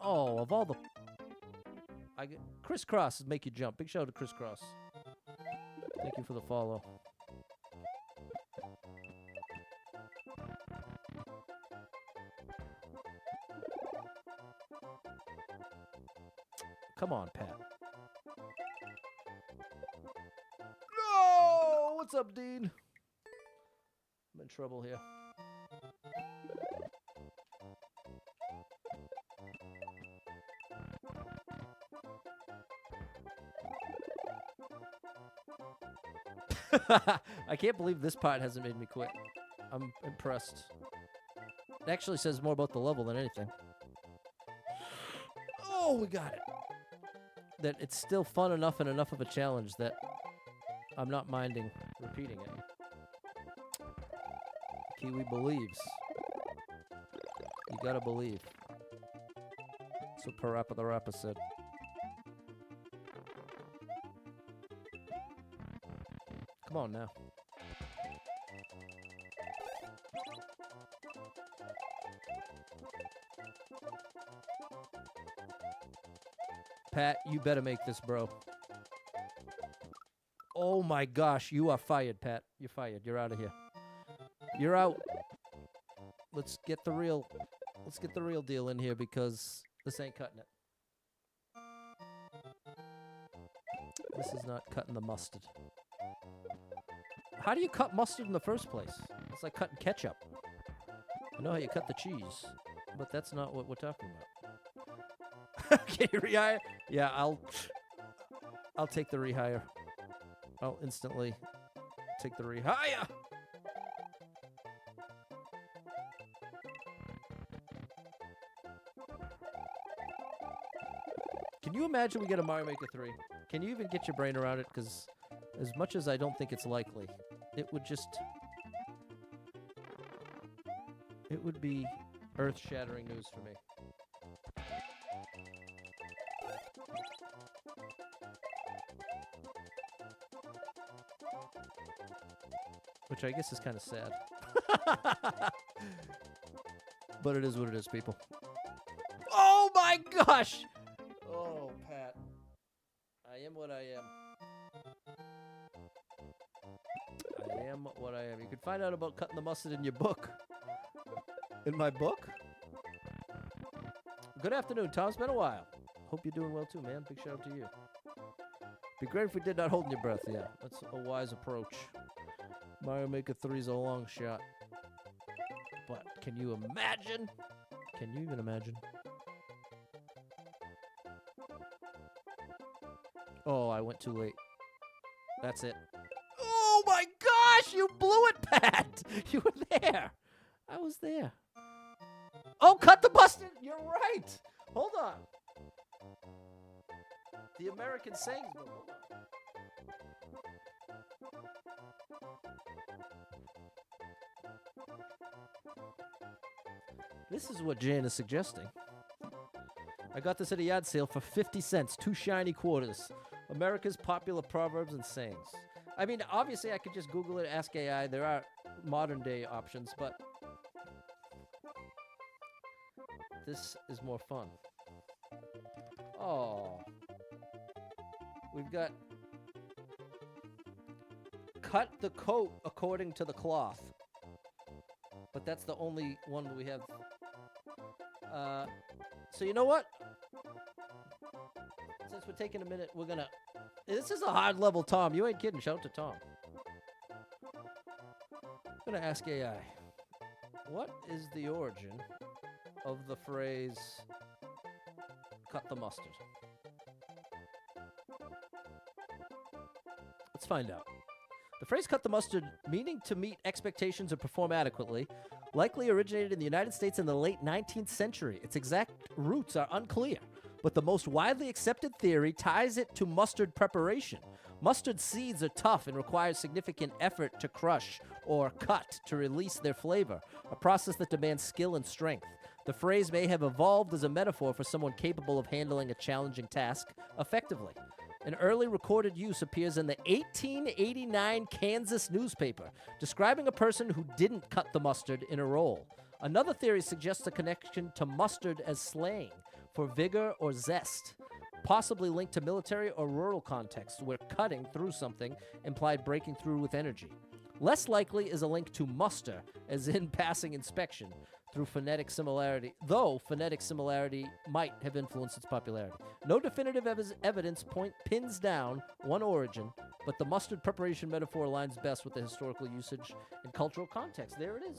Oh, of all the... Crisscross make you jump. Big shout out to Crisscross. Thank you for the follow. Come on, Pat. No! What's up, Dean? I'm in trouble here. I can't believe this part hasn't made me quit. I'm impressed. It actually says more about the level than anything. Oh, we got it. That it's still fun enough and enough of a challenge that I'm not minding repeating it. Kiwi believes. You gotta believe. So Parappa the Rapper said. Come on now. Pat, you better make this, bro. Oh my gosh, you are fired, Pat. You're fired. You're out of here. You're out. Let's get the real deal in here because this ain't cutting it. This is not cutting the mustard. How do you cut mustard in the first place? It's like cutting ketchup. I know how you cut the cheese, but that's not what we're talking about. Can you rehire? Yeah, I'll take the rehire. I'll instantly take the rehire. Can Can you imagine we get a Mario Maker 3? Can you even get your brain around it? Because as much as I don't think it's likely, it would just... It would be earth-shattering news for me. Which I guess is kind of sad. But it is what it is, people. Oh my gosh! Oh, Pat. I am what I am. I am what I am. You can find out about cutting the mustard in your book. In my book? Good afternoon, Tom. It's been a while. Hope you're doing well too, man. Big shout out to you. Be great if we did not hold your breath. Yeah, that's a wise approach. Mario Maker 3 is a long shot. But can you imagine? Can you even imagine? Oh, I went too late. That's it. Oh my gosh, you blew it, Pat! You were there. I was there. Oh, cut the mustard! You're right! Hold on. The American sayings book. Hold on. This is what Jan is suggesting. I got this at a yard sale for 50 cents, 2 shiny quarters. America's popular proverbs and sayings. I mean, obviously I could just Google it, ask AI. There are modern day options, but this is more fun. Oh. We've got cut the coat according to the cloth. But that's the only one we have. So you know what? Since we're taking a minute, we're gonna... This is a hard level, Tom. You ain't kidding. Shout out to Tom. I'm gonna ask AI. What is the origin of the phrase, cut the mustard? Let's find out. The phrase cut the mustard, meaning to meet expectations or perform adequately, likely originated in the United States in the late 19th century. Its exact roots are unclear, but the most widely accepted theory ties it to mustard preparation. Mustard seeds are tough and require significant effort to crush or cut to release their flavor, a process that demands skill and strength. The phrase may have evolved as a metaphor for someone capable of handling a challenging task effectively. An early recorded use appears in the 1889 Kansas newspaper, describing a person who didn't cut the mustard in a roll. Another theory suggests a connection to mustard as slang for vigor or zest, possibly linked to military or rural contexts where cutting through something implied breaking through with energy. Less likely is a link to muster, as in passing inspection, through phonetic similarity, though phonetic similarity might have influenced its popularity. No definitive evidence pins down one origin, but the mustard preparation metaphor aligns best with the historical usage and cultural context. There it is.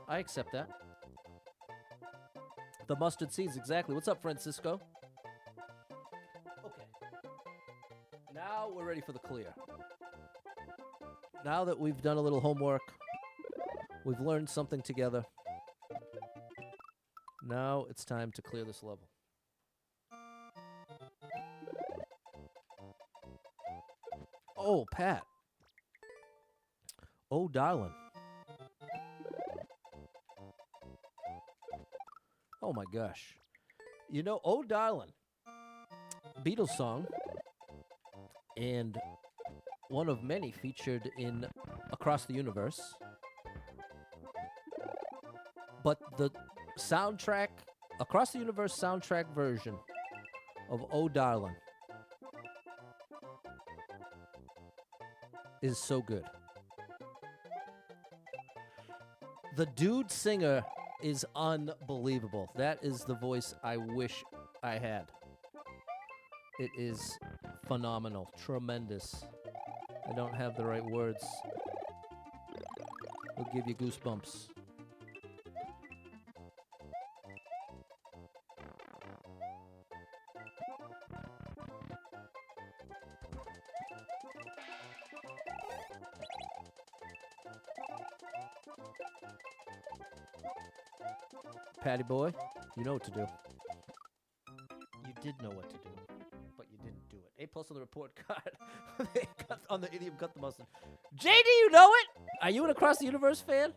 I accept that. The mustard seeds, exactly. What's up, Francisco? Okay. Now we're ready for the clear. Now that we've done a little homework, we've learned something together. Now it's time to clear this level. Oh, Pat. Oh, darling. Oh, my gosh. You know, Oh, darling. Beatles song. And one of many featured in Across the Universe. But the soundtrack, Across the Universe soundtrack version of Oh Darling is so good. The dude singer is unbelievable. That is the voice I wish I had. It is phenomenal, tremendous. I don't have the right words. It'll give you goosebumps. Patty boy, you know what to do. did know what to do, but you didn't do it. A+ on the report card. On the idiom, cut the mustard. JD, you know it? Are you an Across the Universe fan?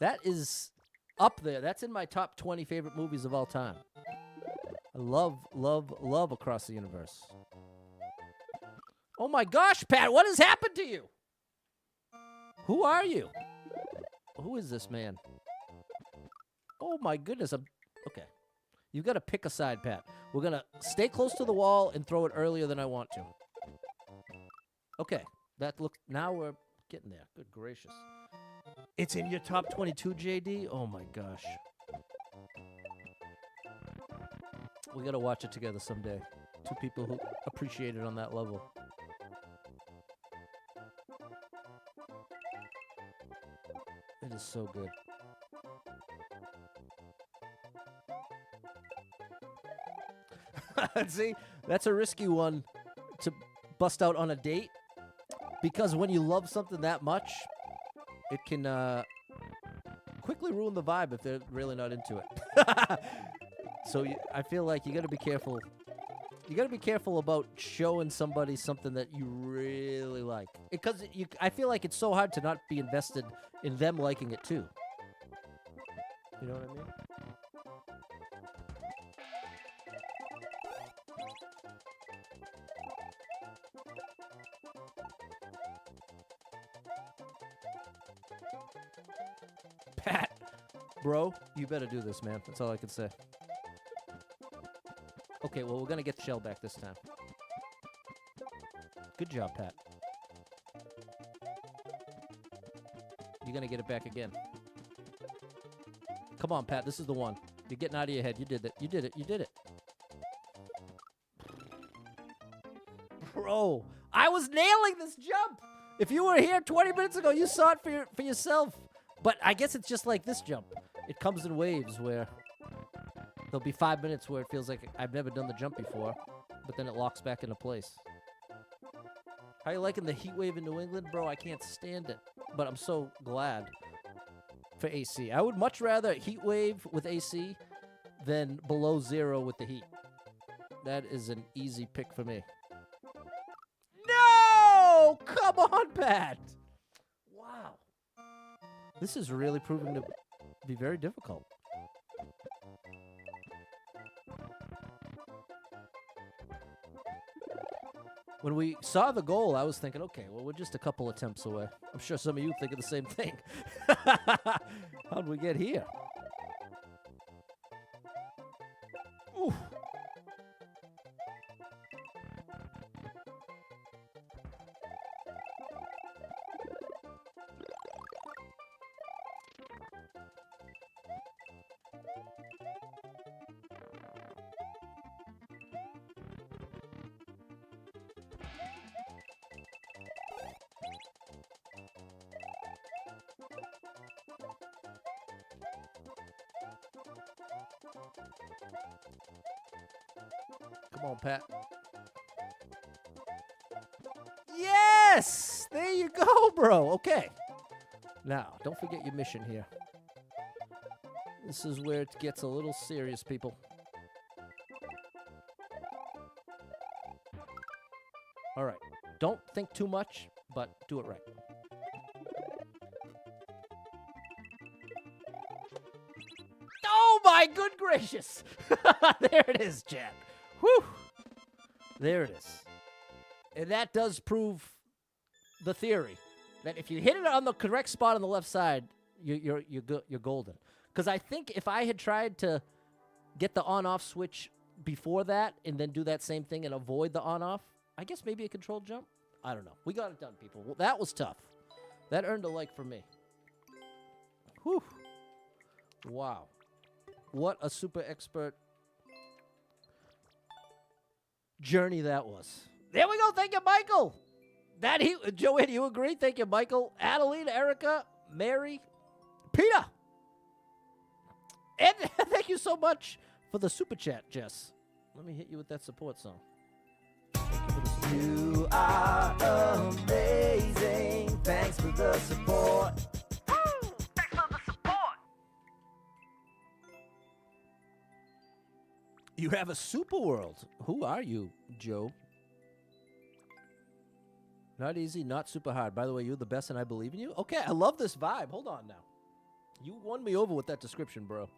That is up there. That's in my top 20 favorite movies of all time. I love, love, love Across the Universe. Oh my gosh, Pat, what has happened to you? Who are you? Who is this man? Oh my goodness. Okay. You've got to pick a side, Pat. We're going to stay close to the wall and throw it earlier than I want to. Okay. Now we're getting there. Good gracious. It's in your top 22, JD? Oh my gosh. We got to watch it together someday. Two people who appreciate it on that level. It is so good. See, that's a risky one to bust out on a date, because when you love something that much, it can quickly ruin the vibe if they're really not into it. So I feel like you got to be careful. You got to be careful about showing somebody something that you really like, because I feel like it's so hard to not be invested in them liking it too. You know what I mean? Pat, bro, you better do this, man. That's all I can say. Okay, well, we're going to get the shell back this time. Good job, Pat. You're going to get it back again. Come on, Pat. This is the one. You're getting out of your head. You did it. You did it. You did it. Bro, I was nailing this jump. If you were here 20 minutes ago, you saw it for yourself. But I guess it's just like this jump. It comes in waves where there'll be 5 minutes where it feels like I've never done the jump before, but then it locks back into place. How you liking the heat wave in New England? Bro, I can't stand it, but I'm so glad for AC. I would much rather heat wave with AC than below zero with the heat. That is an easy pick for me. No! Come on, Pat! Wow. This is really proving to be very difficult. When we saw the goal, I was thinking, okay, well, we're just a couple attempts away. I'm sure some of you think of the same thing. How'd we get here? Ooh. Come on, Pat. Yes! There you go, bro. Okay. Now, don't forget your mission here. This is where it gets a little serious, people. All right. Don't think too much, but do it right. Oh, my good gracious. There it is, Chad. Whew. There it is. And that does prove the theory that if you hit it on the correct spot on the left side, you're golden. Because I think if I had tried to get the on-off switch before that and then do that same thing and avoid the on-off, I guess maybe a controlled jump. I don't know. We got it done, people. Well, that was tough. That earned a like from me. Whew. Wow. What a super expert journey that was. There we go. Thank you, Michael. Joanne, you agree? Thank you, Michael. Adelina, Erica, Mary, Peter. And thank you so much for the super chat, Jess. Let me hit you with that support song. You are amazing. Thanks for the support. Thanks for the support. You have a super world. Who are you, Joe? Not easy, not super hard. By the way, you're the best and I believe in you. Okay, I love this vibe. Hold on now. You won me over with that description, bro.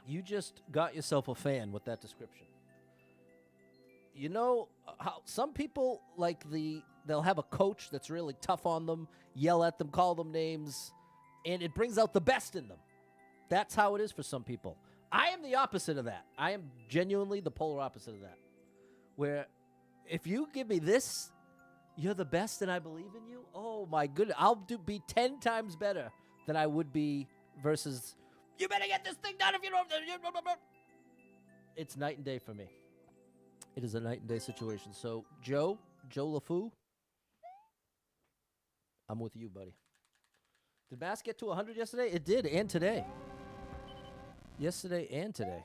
You just got yourself a fan with that description. You know how some people they'll have a coach that's really tough on them, yell at them, call them names, and it brings out the best in them. That's how it is for some people. I am the opposite of that. I am genuinely the polar opposite of that. Where if you give me this, you're the best and I believe in you. Oh my goodness, I'll be 10 times better than I would be versus you better get this thing done if you don't. It's night and day for me. It is a night and day situation. So Joe LaFou, I'm with you, buddy. Did Mass get to 100 yesterday? It did, and today. Yesterday and today.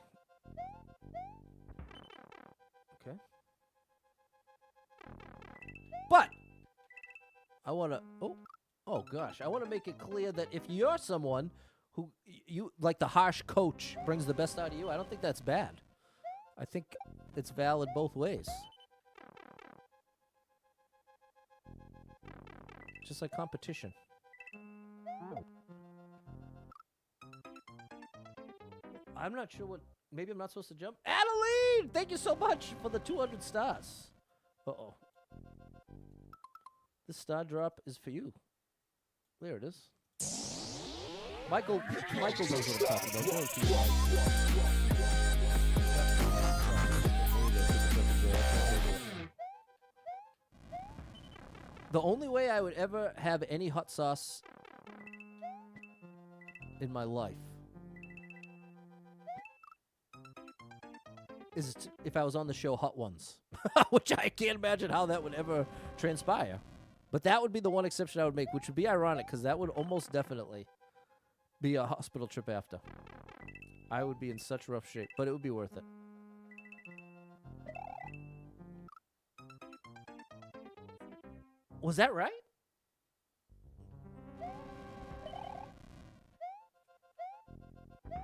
Okay. But I want to oh gosh, I want to make it clear that if you're someone who you like the harsh coach brings the best out of you, I don't think that's bad. I think it's valid both ways. Just like competition. I'm not sure what... Maybe I'm not supposed to jump. Adeline! Thank you so much for the 200 stars. Uh-oh. This star drop is for you. There it is. Michael knows what I'm talking about. The only way I would ever have any hot sauce in my life is if I was on the show Hot Ones, which I can't imagine how that would ever transpire. But that would be the one exception I would make, which would be ironic because that would almost definitely be a hospital trip after. I would be in such rough shape, but it would be worth it. Was that right?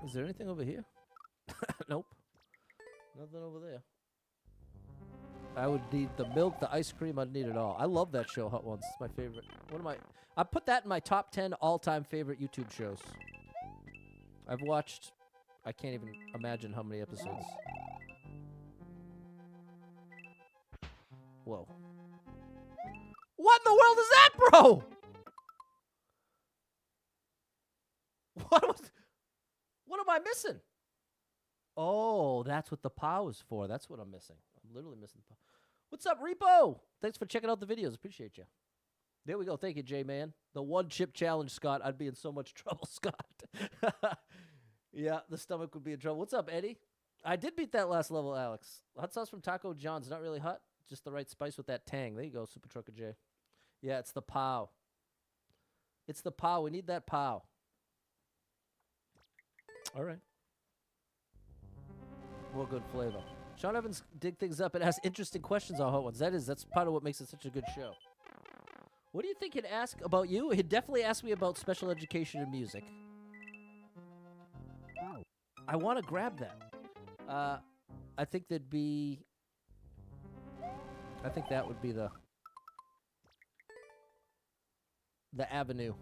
Is there anything over here? Nope. Nothing over there. I would need the milk, the ice cream. I'd need it all. I love that show, Hot Ones. It's my favorite. I put that in my top 10 all-time favorite YouTube shows. I've watched, I can't even imagine how many episodes. Whoa. What in the world is that, bro? What am I missing? Oh, that's what the POW is for. That's what I'm missing. I'm literally missing the POW. What's up, Repo? Thanks for checking out the videos. Appreciate you. There we go. Thank you, J-Man. The one chip challenge, Scott. I'd be in so much trouble, Scott. Yeah, the stomach would be in trouble. What's up, Eddie? I did beat that last level, Alex. Hot sauce from Taco John's. Not really hot. Just the right spice with that tang. There you go, Super Trucker J. Yeah, it's the POW. It's the POW. We need that POW. All right. More good flavor. Sean Evans dig things up and asks interesting questions on Hot Ones. That's part of what makes it such a good show. What do you think he'd ask about you? He'd definitely ask me about special education and music. I want to grab that. I think that would be the avenue.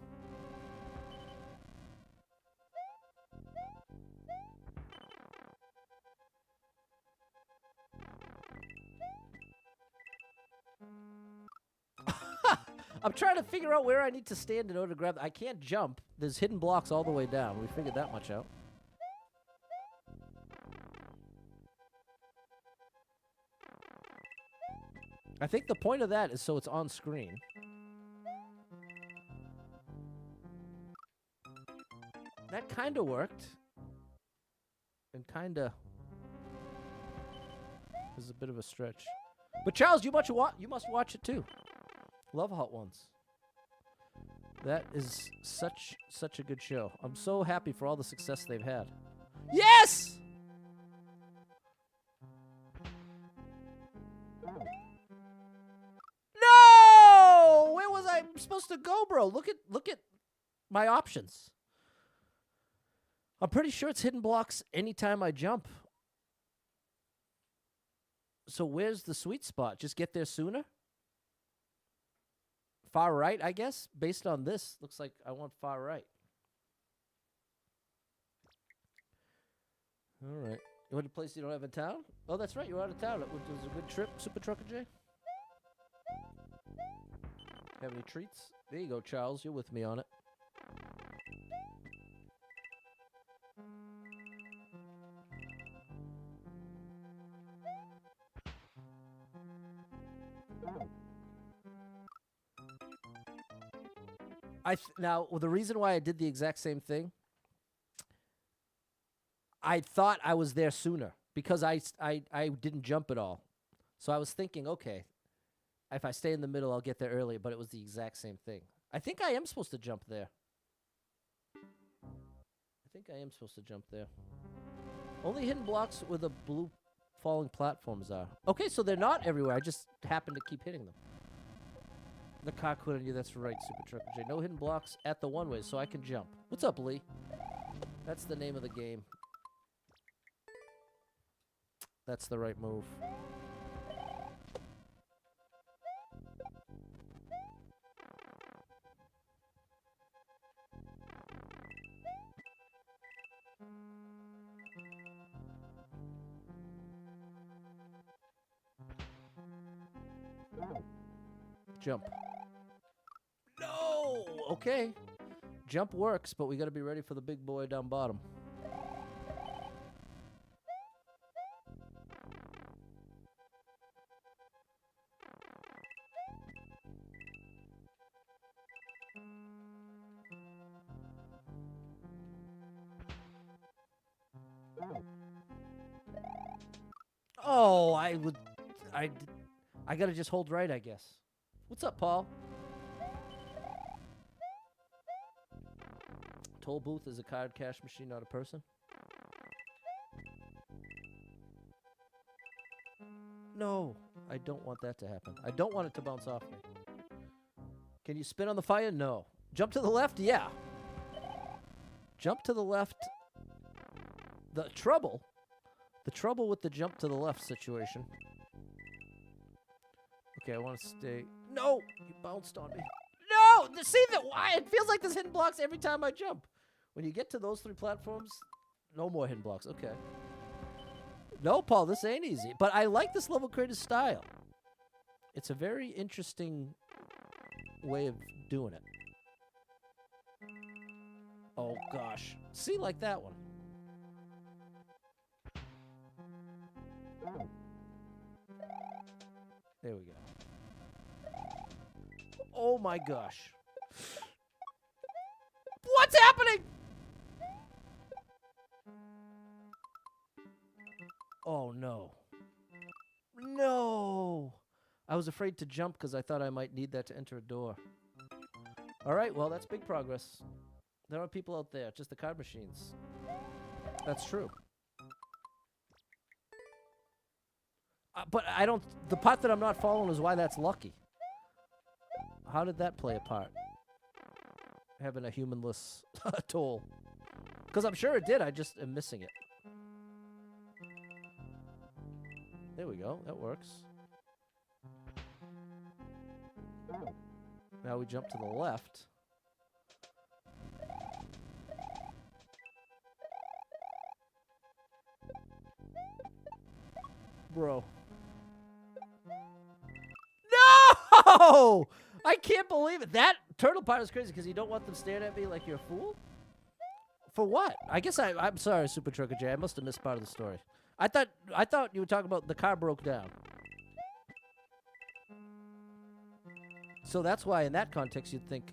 I'm trying to figure out where I need to stand in order to grab. I can't jump. There's hidden blocks all the way down. We figured that much out. I think the point of that is so it's on screen. That kind of worked. And kind of is a bit of a stretch. But Charles, you must watch it too. Love Hot Ones. That is such a good show. I'm so happy for all the success they've had. Yes! No! Where was I supposed to go, bro? Look at my options. I'm pretty sure it's hidden blocks anytime I jump. So where's the sweet spot? Just get there sooner? Far right, I guess? Based on this, looks like I want far right. All right. You want a place you don't have in town? Oh, that's right. You're out of town. It was a good trip, Super Trucker J. Have any treats? There you go, Charles. You're with me on it. Now, the reason why I did the exact same thing, I thought I was there sooner because I didn't jump at all. So I was thinking, okay, if I stay in the middle, I'll get there earlier, but it was the exact same thing. I think I am supposed to jump there. Only hidden blocks where the blue falling platforms are. Okay, so they're not everywhere. I just happen to keep hitting them. The car quit on you. That's right, Super Trucker J. No hidden blocks at the one-way, so I can jump. What's up, Lee? That's the name of the game. That's the right move. Jump. No! Okay. Jump works, but we got to be ready for the big boy down bottom. Oh, I got to just hold right, I guess. What's up, Paul? Toll booth is a card cash machine, not a person. No, I don't want that to happen. I don't want it to bounce off me. Can you spin on the fire? No. Jump to the left? Yeah. Jump to the left. The trouble with the jump to the left situation. Okay, I want to stay. No! You bounced on me. No! See that? Why? It feels like there's hidden blocks every time I jump. When you get to those 3 platforms, no more hidden blocks. Okay. No, Paul, this ain't easy. But I like this level creator's style. It's a very interesting way of doing it. Oh, gosh. See, like that one. There we go. Oh, my gosh. What's happening? Oh, no. No. I was afraid to jump because I thought I might need that to enter a door. All right, well, that's big progress. There are people out there, just the card machines. That's true. But I don't... The part that I'm not following is why that's lucky. How did that play a part? Having a humanless toll. Because I'm sure it did, I just am missing it. There we go, that works. Now we jump to the left. Bro. No! I can't believe it. That turtle part is crazy because you don't want them staring at me like you're a fool. For what? I guess I'm sorry, Super Trucker J. I must have missed part of the story. I thought you were talking about the car broke down. So that's why in that context you'd think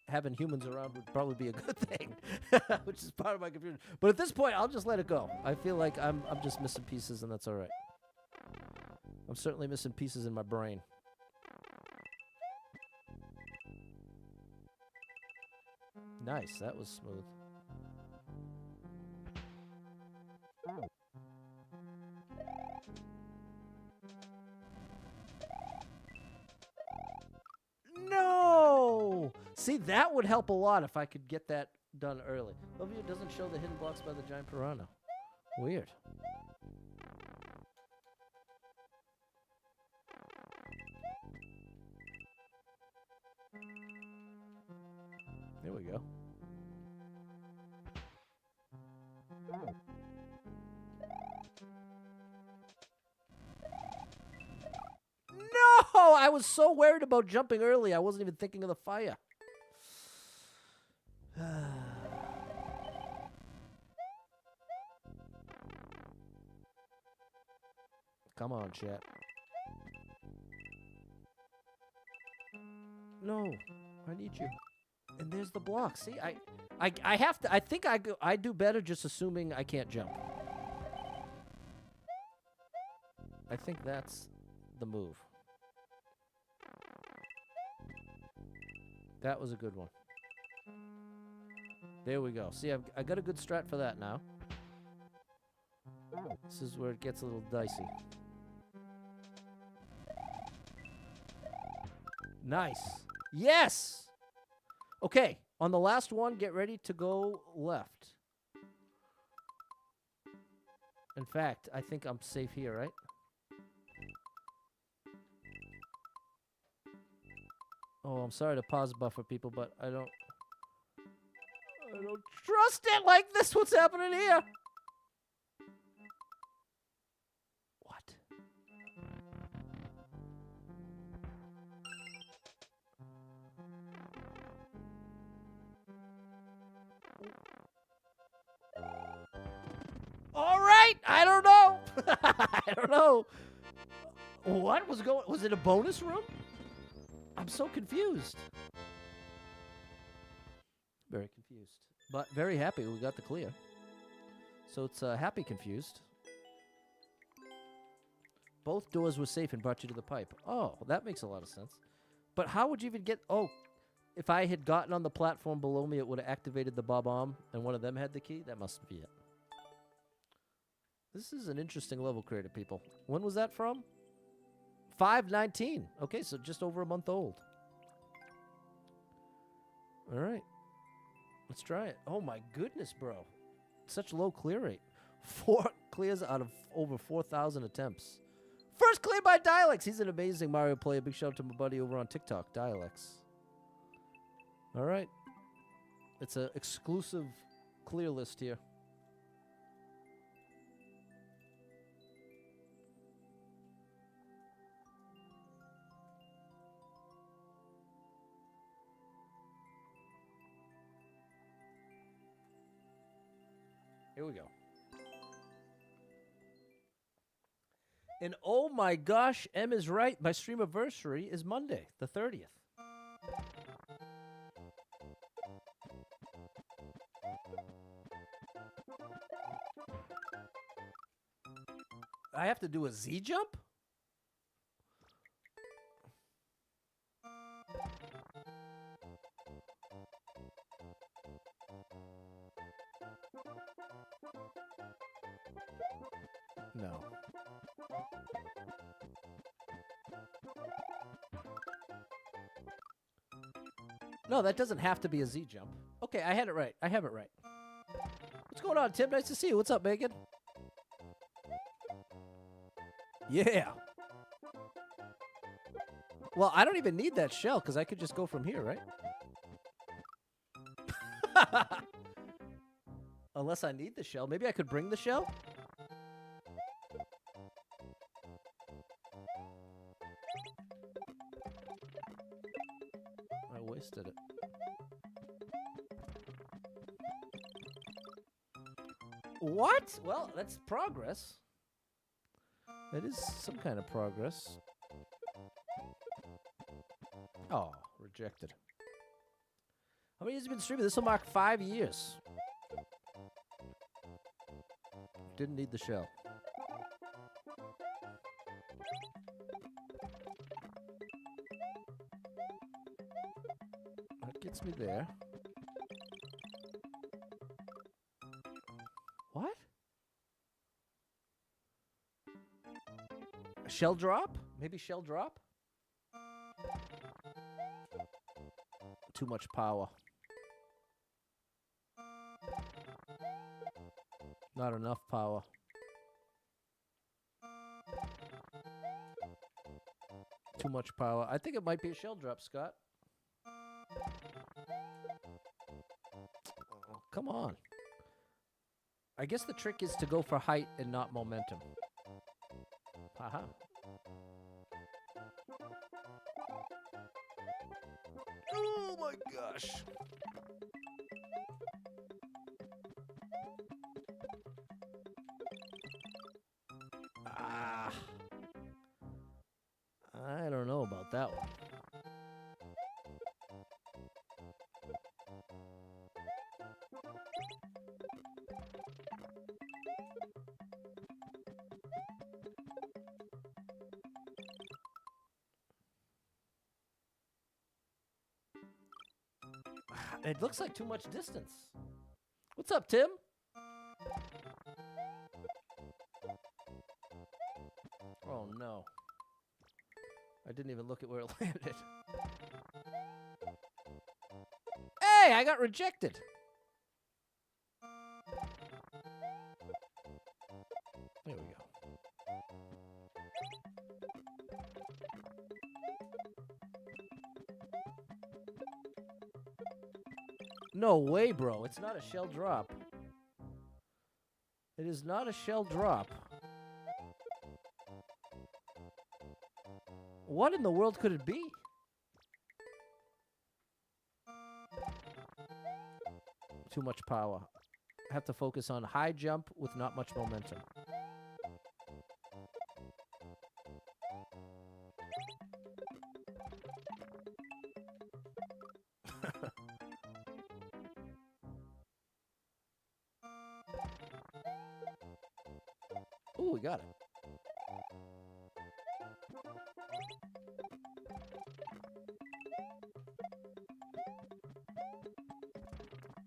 having humans around would probably be a good thing, which is part of my confusion. But at this point, I'll just let it go. I feel like I'm just missing pieces, and that's all right. I'm certainly missing pieces in my brain. Nice, that was smooth. No! See, that would help a lot if I could get that done early. Overview doesn't show the hidden blocks by the giant piranha. Weird. There we go. No! I was so worried about jumping early, I wasn't even thinking of the fire. Come on, chat. No, I need you. And there's the block. See, I have to. I think I do better just assuming I can't jump. I think that's the move. That was a good one. There we go. See, I got a good strat for that now. This is where it gets a little dicey. Nice. Yes! Okay, on the last one, get ready to go left. In fact, I think I'm safe here, right? Oh, I'm sorry to pause buffer people, but I don't trust it like this. What's happening here? What? All right, I don't know. I don't know. What was going? Was it a bonus room? I'm so confused. Very confused, but very happy we got the clear. So it's happy confused. Both doors were safe and brought you to the pipe. Oh, that makes a lot of sense. But how would you even get... Oh, if I had gotten on the platform below me, it would have activated the bob-omb, and one of them had the key? That must be it. This is an interesting level created, people. When was that from? 5/19. Okay, so just over a month old. All right. Let's try it. Oh, my goodness, bro. Such low clear rate. 4 clears out of over 4,000 attempts. First clear by Dialex. He's an amazing Mario player. Big shout out to my buddy over on TikTok, Dialex. All right. It's an exclusive clear list here. Here we go. And oh my gosh, M is right. My stream anniversary is Monday, the 30th. I have to do a Z jump? No. No, that doesn't have to be a Z jump. Okay, I had it right. I have it right. What's going on, Tim? Nice to see you. What's up, Megan? Yeah. Well, I don't even need that shell because I could just go from here, right? Unless I need the shell. Maybe I could bring the shell? I wasted it. What? Well, that's progress. That is some kind of progress. Oh, rejected. How many years have you been streaming? This will mark 5 years. Didn't need the shell. That gets me there. What? A shell drop? Maybe shell drop? Too much power. Not enough power. Too much power. I think it might be a shell drop, Scott. Oh, come on. I guess the trick is to go for height and not momentum. Haha. Oh my gosh. Ah. I don't know about that one. It looks like too much distance. What's up, Tim? Oh, no. I didn't even look at where it landed. Hey, I got rejected. There we go. No way, bro. It's not a shell drop. It is not a shell drop. What in the world could it be? Too much power. I have to focus on high jump with not much momentum. Ooh, we got it.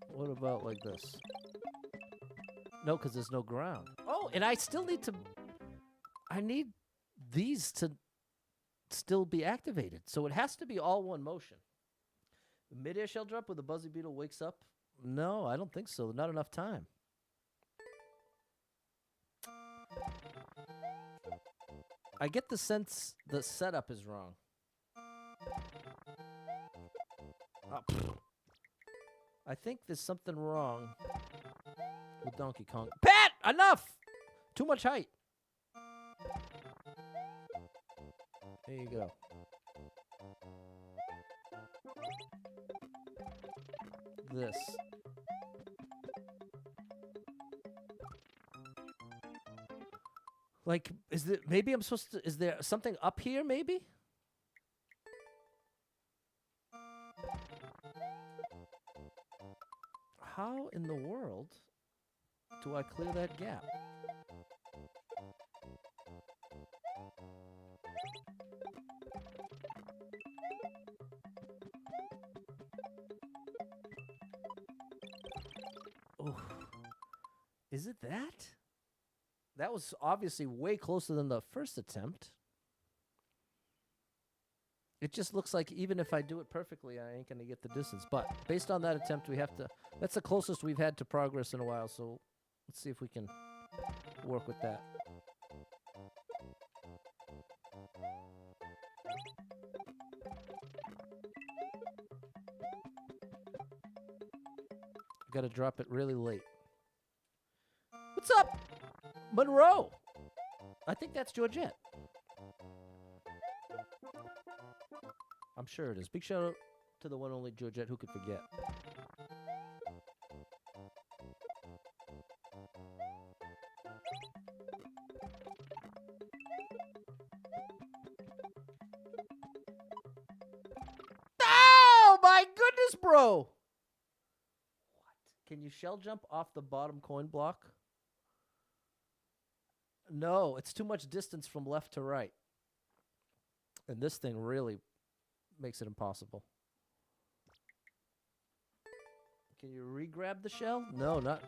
What about like this? No, because there's no ground. Oh, and I still need to... I need these to still be activated. So it has to be all one motion. Mid-air shell drop where the Buzzy Beetle wakes up? No, I don't think so. Not enough time. I get the sense the setup is wrong. I think there's something wrong with Donkey Kong. Pat! Enough! Too much height. There you go. This. Like, is there, maybe I'm supposed to, is there something up here, maybe? How in the world do I clear that gap? Oh, is it that? That was obviously way closer than the first attempt. It just looks like even if I do it perfectly, I ain't going to get the distance. But based on that attempt, we have to... That's the closest we've had to progress in a while, so let's see if we can work with that. I got to drop it really late. What's up, Monroe? I think that's Georgette. I'm sure it is. Big shout out to the one only Georgette. Who could forget? Oh my goodness, bro! What? Can you shell jump off the bottom coin block? No, it's too much distance from left to right. And this thing really makes it impossible. Can you re-grab the shell? No, not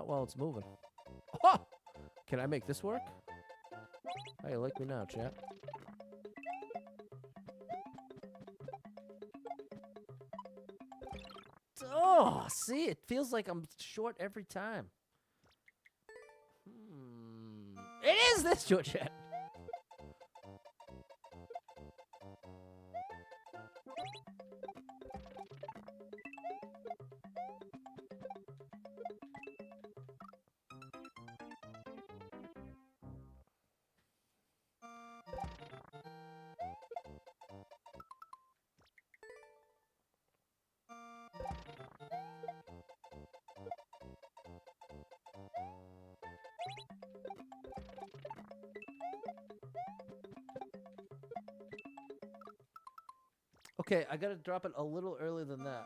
while it's moving. Oh! Can I make this work? How you like me now, chat? Oh, see, it feels like I'm short every time. It is this, Georgette. Okay, I gotta drop it a little earlier than that.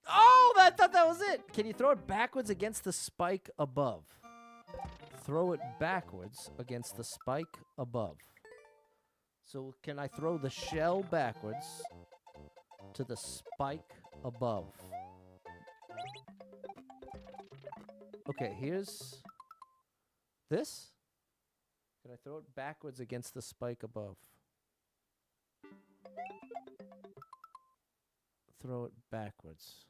Oh, I thought that was it. Can you throw it backwards against the spike above? Throw it backwards against the spike above. So can I throw the shell backwards to the spike above? Okay, here's this. Can I throw it backwards against the spike above? Throw it backwards.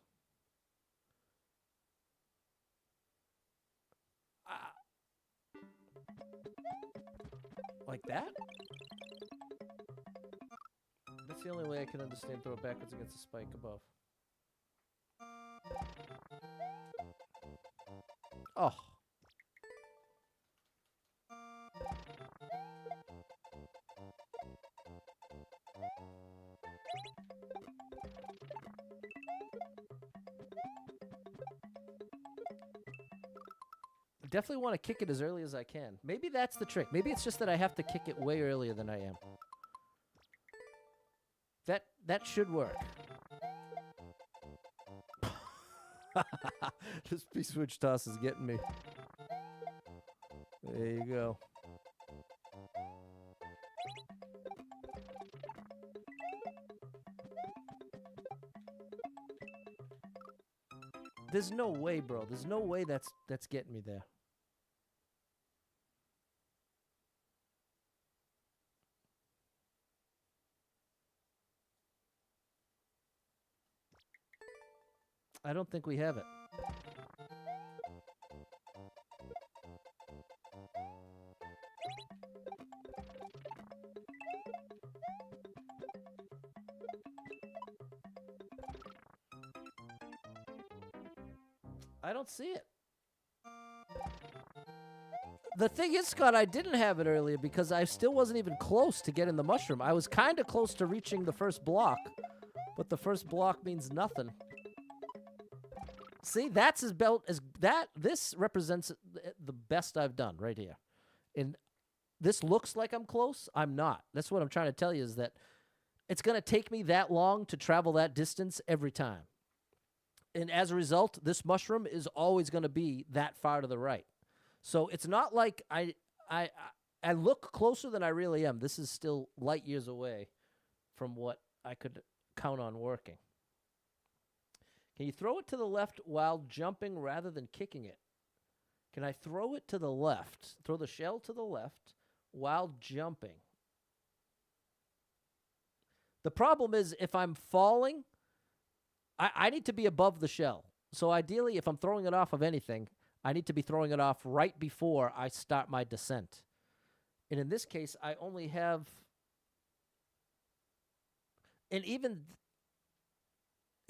Like that? That's the only way I can understand throw it backwards against the spike above. Oh. Definitely want to kick it as early as I can. Maybe that's the trick. Maybe it's just that I have to kick it way earlier than I am. That should work. This P-switch toss is getting me. There you go. There's no way, bro. There's no way that's getting me there. I don't think we have it. I don't see it. The thing is, Scott, I didn't have it earlier because I still wasn't even close to getting the mushroom. I was kind of close to reaching the first block, but the first block means nothing. See, that's as belt as that. This represents the best I've done right here. And this looks like I'm close. I'm not. That's what I'm trying to tell you is that it's going to take me that long to travel that distance every time. And as a result, this mushroom is always going to be that far to the right. So it's not like I look closer than I really am. This is still light years away from what I could count on working. Can you throw it to the left while jumping rather than kicking it? Can I throw it to the left? Throw the shell to the left while jumping. The problem is if I'm falling, I need to be above the shell. So ideally, if I'm throwing it off of anything, I need to be throwing it off right before I start my descent. And in this case, I only have... And even...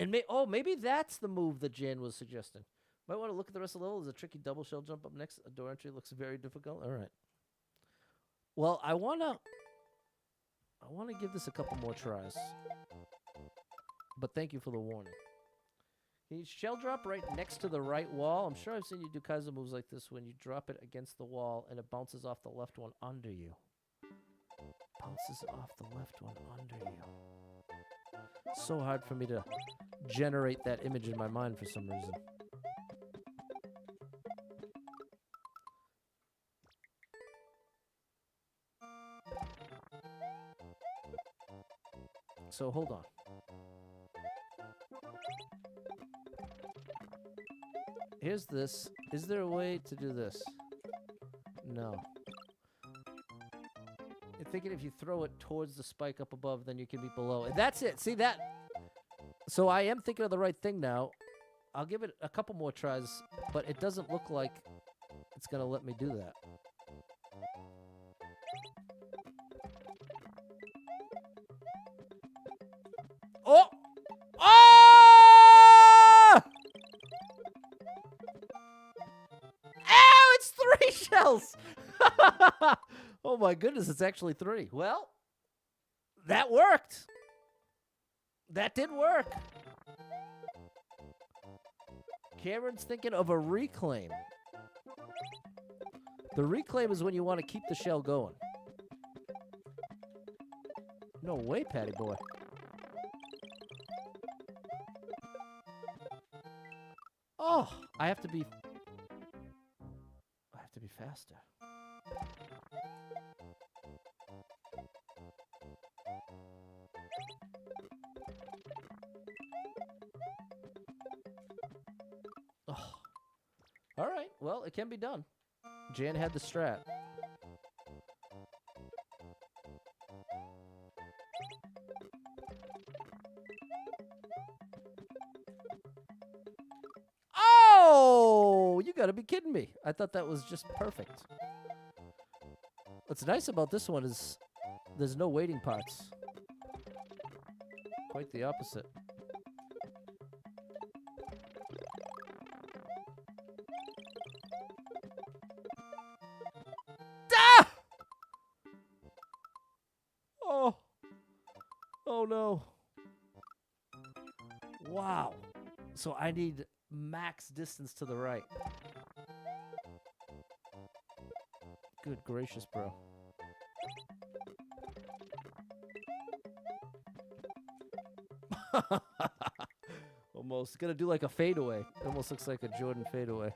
And maybe that's the move that Jan was suggesting. Might want to look at the rest of the level. There's a tricky double shell jump up next. A door entry looks very difficult. All right. Well, I wanna give this a couple more tries. But thank you for the warning. Can you shell drop right next to the right wall? I'm sure I've seen you do Kaiso moves like this when you drop it against the wall and it bounces off the left one under you. Bounces off the left one under you. So hard for me to generate that image in my mind for some reason. So hold on. Here's this. Is there a way to do this? No. thinking if you throw it towards the spike up above, then you can be below. And that's it. See that? So I am thinking of the right thing now. I'll give it a couple more tries, but it doesn't look like it's going to let me do that. Oh! Oh! Ow, it's 3 shells! Oh my goodness, it's actually 3. Well, that worked. That did work. Cameron's thinking of a reclaim. The reclaim is when you want to keep the shell going. No way, Patty boy. Oh, I have to be faster. Oh. All right, well, it can be done. Jan had the strat. Oh, you gotta be kidding me. I thought that was just perfect. What's nice about this one is there's no waiting parts. Quite the opposite. Ah! Oh. Oh no. Wow. So I need max distance to the right. Good gracious, bro. Almost. Gonna do like a fadeaway. Almost looks like a Jordan fadeaway.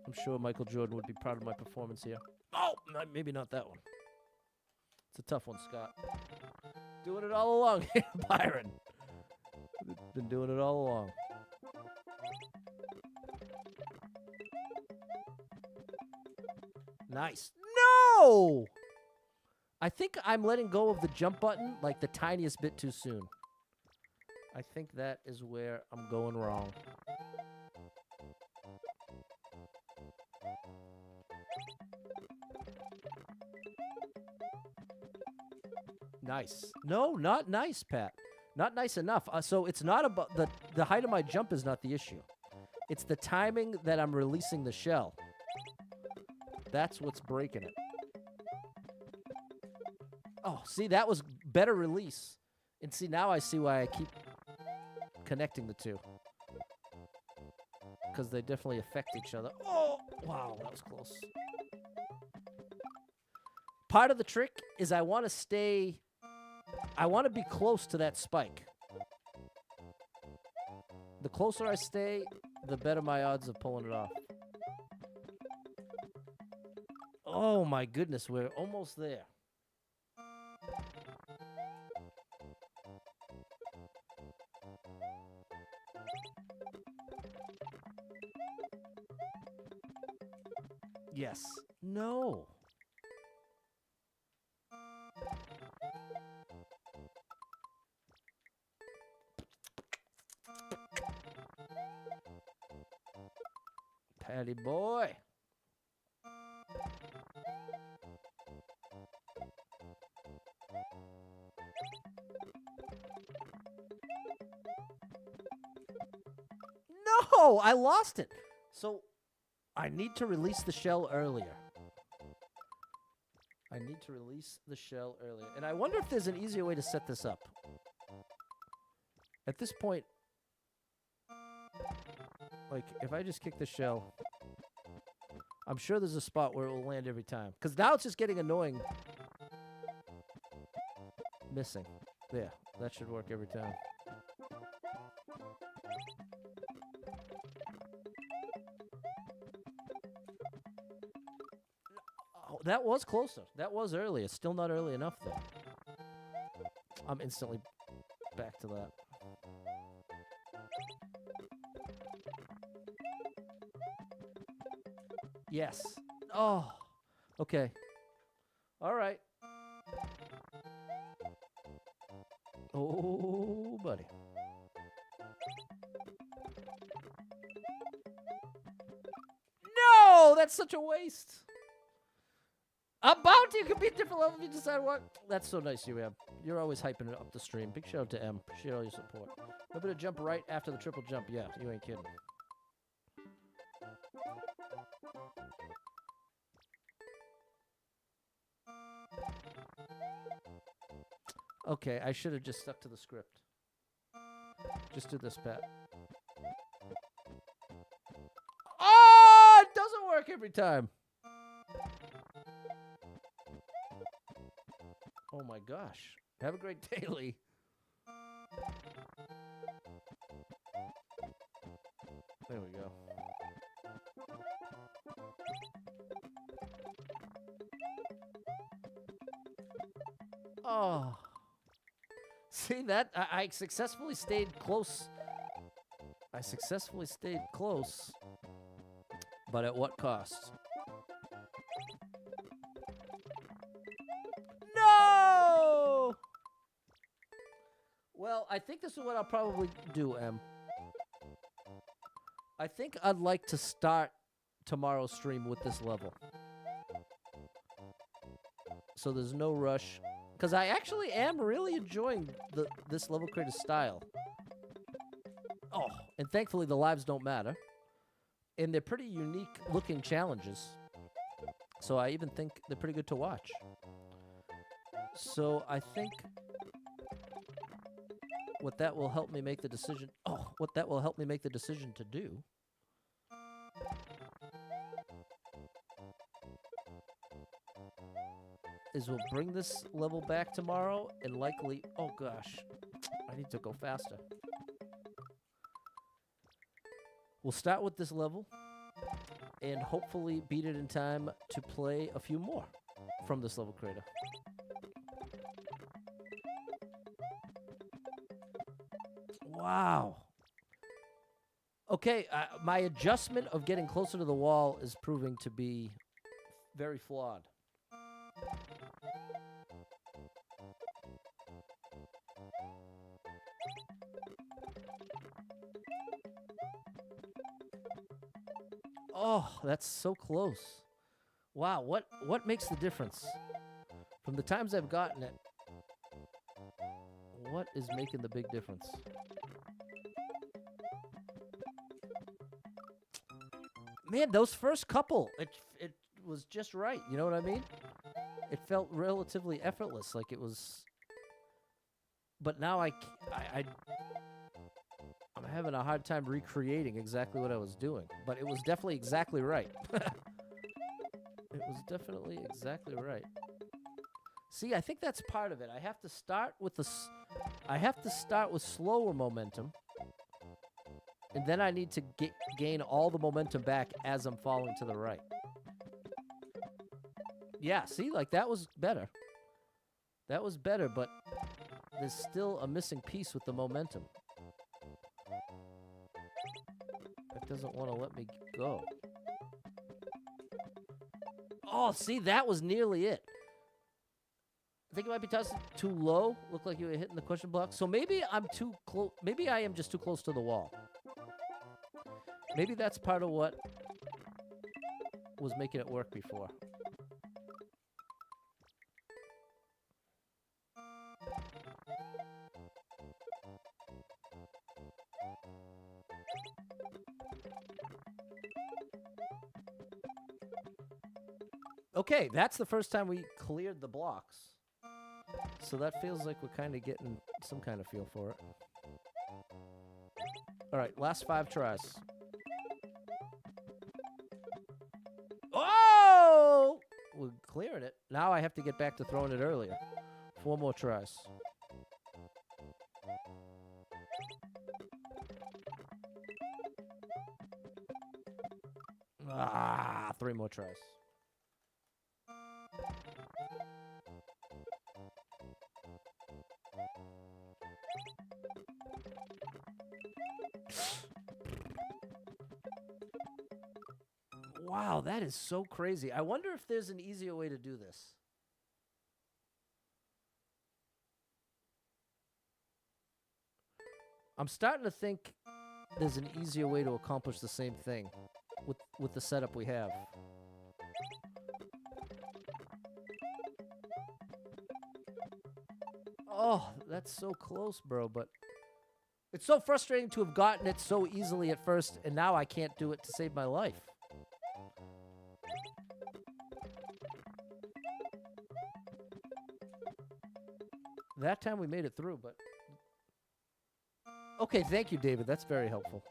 I'm sure Michael Jordan would be proud of my performance here. Oh, maybe not that one. It's a tough one, Scott. Doing it all along here, Byron. Been doing it all along. Nice. No! I think I'm letting go of the jump button like the tiniest bit too soon. I think that is where I'm going wrong. Nice. No, not nice, Pat. Not nice enough. So it's not about the height of my jump is not the issue. It's the timing that I'm releasing the shell. That's what's breaking it. Oh, see, that was better release. And see, now I see why I keep connecting the two. Because they definitely affect each other. Oh, wow, that was close. Part of the trick is I want to be close to that spike. The closer I stay, the better my odds of pulling it off. Oh my goodness, we're almost there. Yes. No. Patty boy. No, I lost it. So I need to release the shell earlier. And I wonder if there's an easier way to set this up. At this point, like, if I just kick the shell, I'm sure there's a spot where it will land every time. Because now it's just getting annoying. Missing. There. That should work every time. Oh, that was closer. That was earlier. Still not early enough, though. I'm instantly back to that. Yes. Oh. Okay. All right. Oh, buddy. No, that's such a waste. A bounty could be a different level if you decide what. That's so nice, you, Em. You're always hyping it up the stream. Big shout out to M. Appreciate all your support. Remember to jump right after the triple jump. Yeah, you ain't kidding. Okay, I should have just stuck to the script. Just do this, Pat. Oh, it doesn't work every time. Oh my gosh. Have a great day, Lee. There we go. Oh. See that? I successfully stayed close. I successfully stayed close. But at what cost? No! Well, I think this is what I'll probably do, Em. I think I'd like to start tomorrow's stream with this level. So there's no rush. Because I actually am really enjoying this level creator style. Oh, and thankfully the lives don't matter. And they're pretty unique looking challenges. So I even think they're pretty good to watch. So I think what that will help me make the decision... Oh, what that will help me make the decision to do... is we'll bring this level back tomorrow and likely... Oh, gosh. I need to go faster. We'll start with this level and hopefully beat it in time to play a few more from this level creator. Wow. Okay, my adjustment of getting closer to the wall is proving to be very flawed. Oh, that's so close. Wow, what makes the difference? From the times I've gotten it, what is making the big difference? Man, those first couple, it was just right. You know what I mean? It felt relatively effortless, like it was. But now I'm having a hard time recreating exactly what I was doing. But it was definitely exactly right. It was definitely exactly right. See, I think that's part of it. I have to start with slower momentum. And then I need to gain all the momentum back as I'm falling to the right. Yeah, see, like that was better. That was better, but there's still a missing piece with the momentum. It doesn't want to let me go. Oh, see, that was nearly it. I think it might be tossed too low. Looked like you were hitting the cushion block. So maybe I'm too close. Maybe I am just too close to the wall. Maybe that's part of what was making it work before. Okay, that's the first time we cleared the blocks. So that feels like we're kind of getting some kind of feel for it. All right, last 5 tries. Oh! We're clearing it. Now I have to get back to throwing it earlier. 4 more tries. Ah, 3 more tries. Wow, that is so crazy. I wonder if there's an easier way to do this. I'm starting to think there's an easier way to accomplish the same thing with the setup we have. Oh, that's so close, bro, but it's so frustrating to have gotten it so easily at first, and now I can't do it to save my life. That time we made it through, but... Okay, thank you, David. That's very helpful.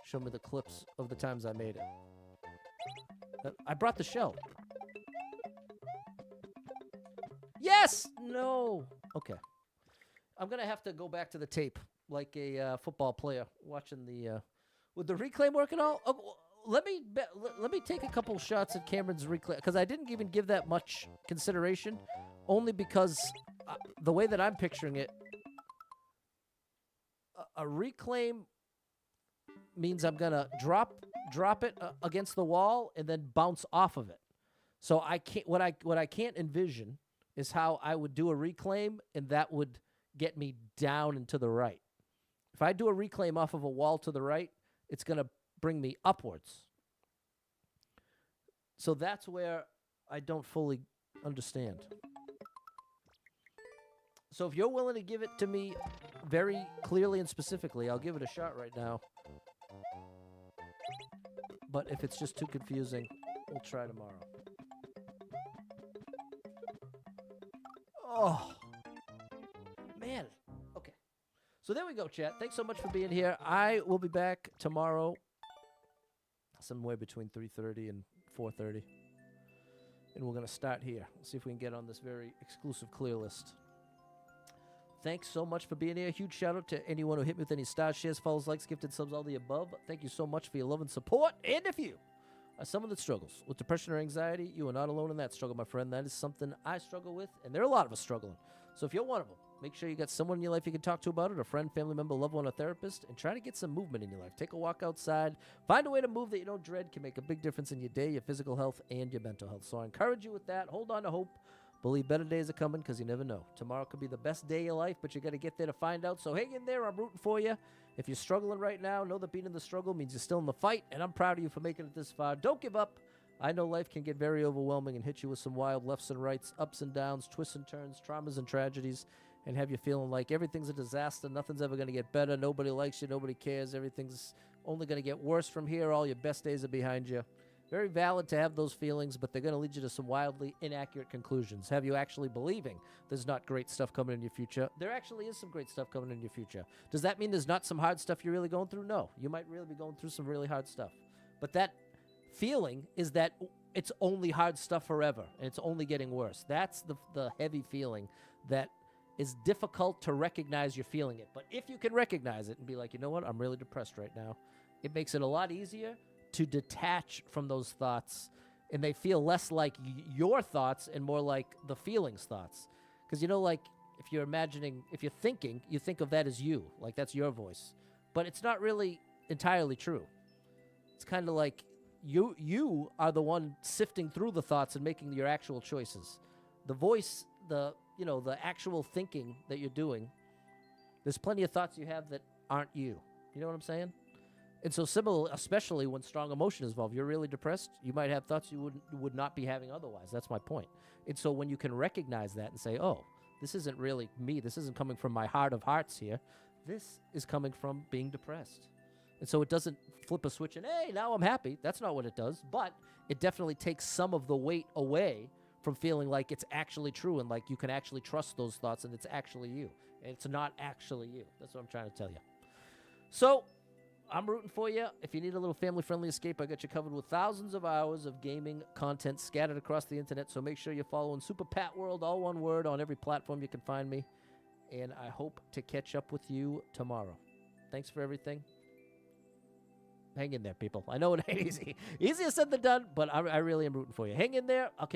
Show me the clips of the times I made it. I brought the shell. Yes! No! Okay. I'm going to have to go back to the tape like a football player watching the... Would the reclaim work at all? Oh, let me take a couple shots at Cameron's reclaim, because I didn't even give that much consideration, only because the way that I'm picturing it, a reclaim means I'm gonna drop it against the wall and then bounce off of it. So I can't. What I can't envision is how I would do a reclaim, and that would get me down and to the right. If I do a reclaim off of a wall to the right, it's gonna bring me upwards. So that's where I don't fully understand. So if you're willing to give it to me very clearly and specifically, I'll give it a shot right now. But if it's just too confusing, we'll try tomorrow. Oh, man. Okay. So there we go, chat. Thanks so much for being here. I will be back tomorrow, somewhere between 3:30 and 4:30. And we're going to start here. See if we can get on this very exclusive clear list. Thanks so much for being here. Huge shout out to anyone who hit me with any stars, shares, follows, likes, gifted subs, all the above. Thank you so much for your love and support. And if you are someone that struggles with depression or anxiety, you are not alone in that struggle, my friend. That is something I struggle with, and there are a lot of us struggling. So if you're one of them, make sure you got someone in your life you can talk to about it, a friend, family member, loved one, a therapist, and try to get some movement in your life. Take a walk outside. Find a way to move that you don't dread. Can make a big difference in your day, your physical health, and your mental health. So I encourage you with that. Hold on to hope. Believe better days are coming, because you never know. Tomorrow could be the best day of your life, but you got to get there to find out. So hang in there. I'm rooting for you. If you're struggling right now, know that being in the struggle means you're still in the fight, and I'm proud of you for making it this far. Don't give up. I know life can get very overwhelming and hit you with some wild lefts and rights, ups and downs, twists and turns, traumas and tragedies, and have you feeling like everything's a disaster, nothing's ever going to get better, nobody likes you, nobody cares, everything's only going to get worse from here, all your best days are behind you. Very valid to have those feelings, but they're going to lead you to some wildly inaccurate conclusions. Have you actually believing there's not great stuff coming in your future? There actually is some great stuff coming in your future. Does that mean there's not some hard stuff you're really going through? No. You might really be going through some really hard stuff. But that feeling is that it's only hard stuff forever, and it's only getting worse. That's the heavy feeling that is difficult to recognize you're feeling it. But if you can recognize it and be like, you know what, I'm really depressed right now, it makes it a lot easier to detach from those thoughts, and they feel less like your thoughts and more like the feelings thoughts. Because, you know, like, if you're imagining, if you're thinking, you think of that as you, like that's your voice. But it's not really entirely true. It's kind of like you are the one sifting through the thoughts and making your actual choices. The voice, the actual thinking that you're doing, there's plenty of thoughts you have that aren't you. You know what I'm saying? And so similar, especially when strong emotion is involved, you're really depressed, you might have thoughts you would not be having otherwise. That's my point. And so when you can recognize that and say, oh, this isn't really me, this isn't coming from my heart of hearts here, this is coming from being depressed. And so it doesn't flip a switch and, hey, now I'm happy. That's not what it does. But it definitely takes some of the weight away from feeling like it's actually true and like you can actually trust those thoughts and it's actually you. And it's not actually you. That's what I'm trying to tell you. So I'm rooting for you. If you need a little family-friendly escape, I got you covered with thousands of hours of gaming content scattered across the internet. So make sure you're following Super Pat World, all one word, on every platform you can find me. And I hope to catch up with you tomorrow. Thanks for everything. Hang in there, people. I know it ain't easy. Easier said than done, but I really am rooting for you. Hang in there. I'll catch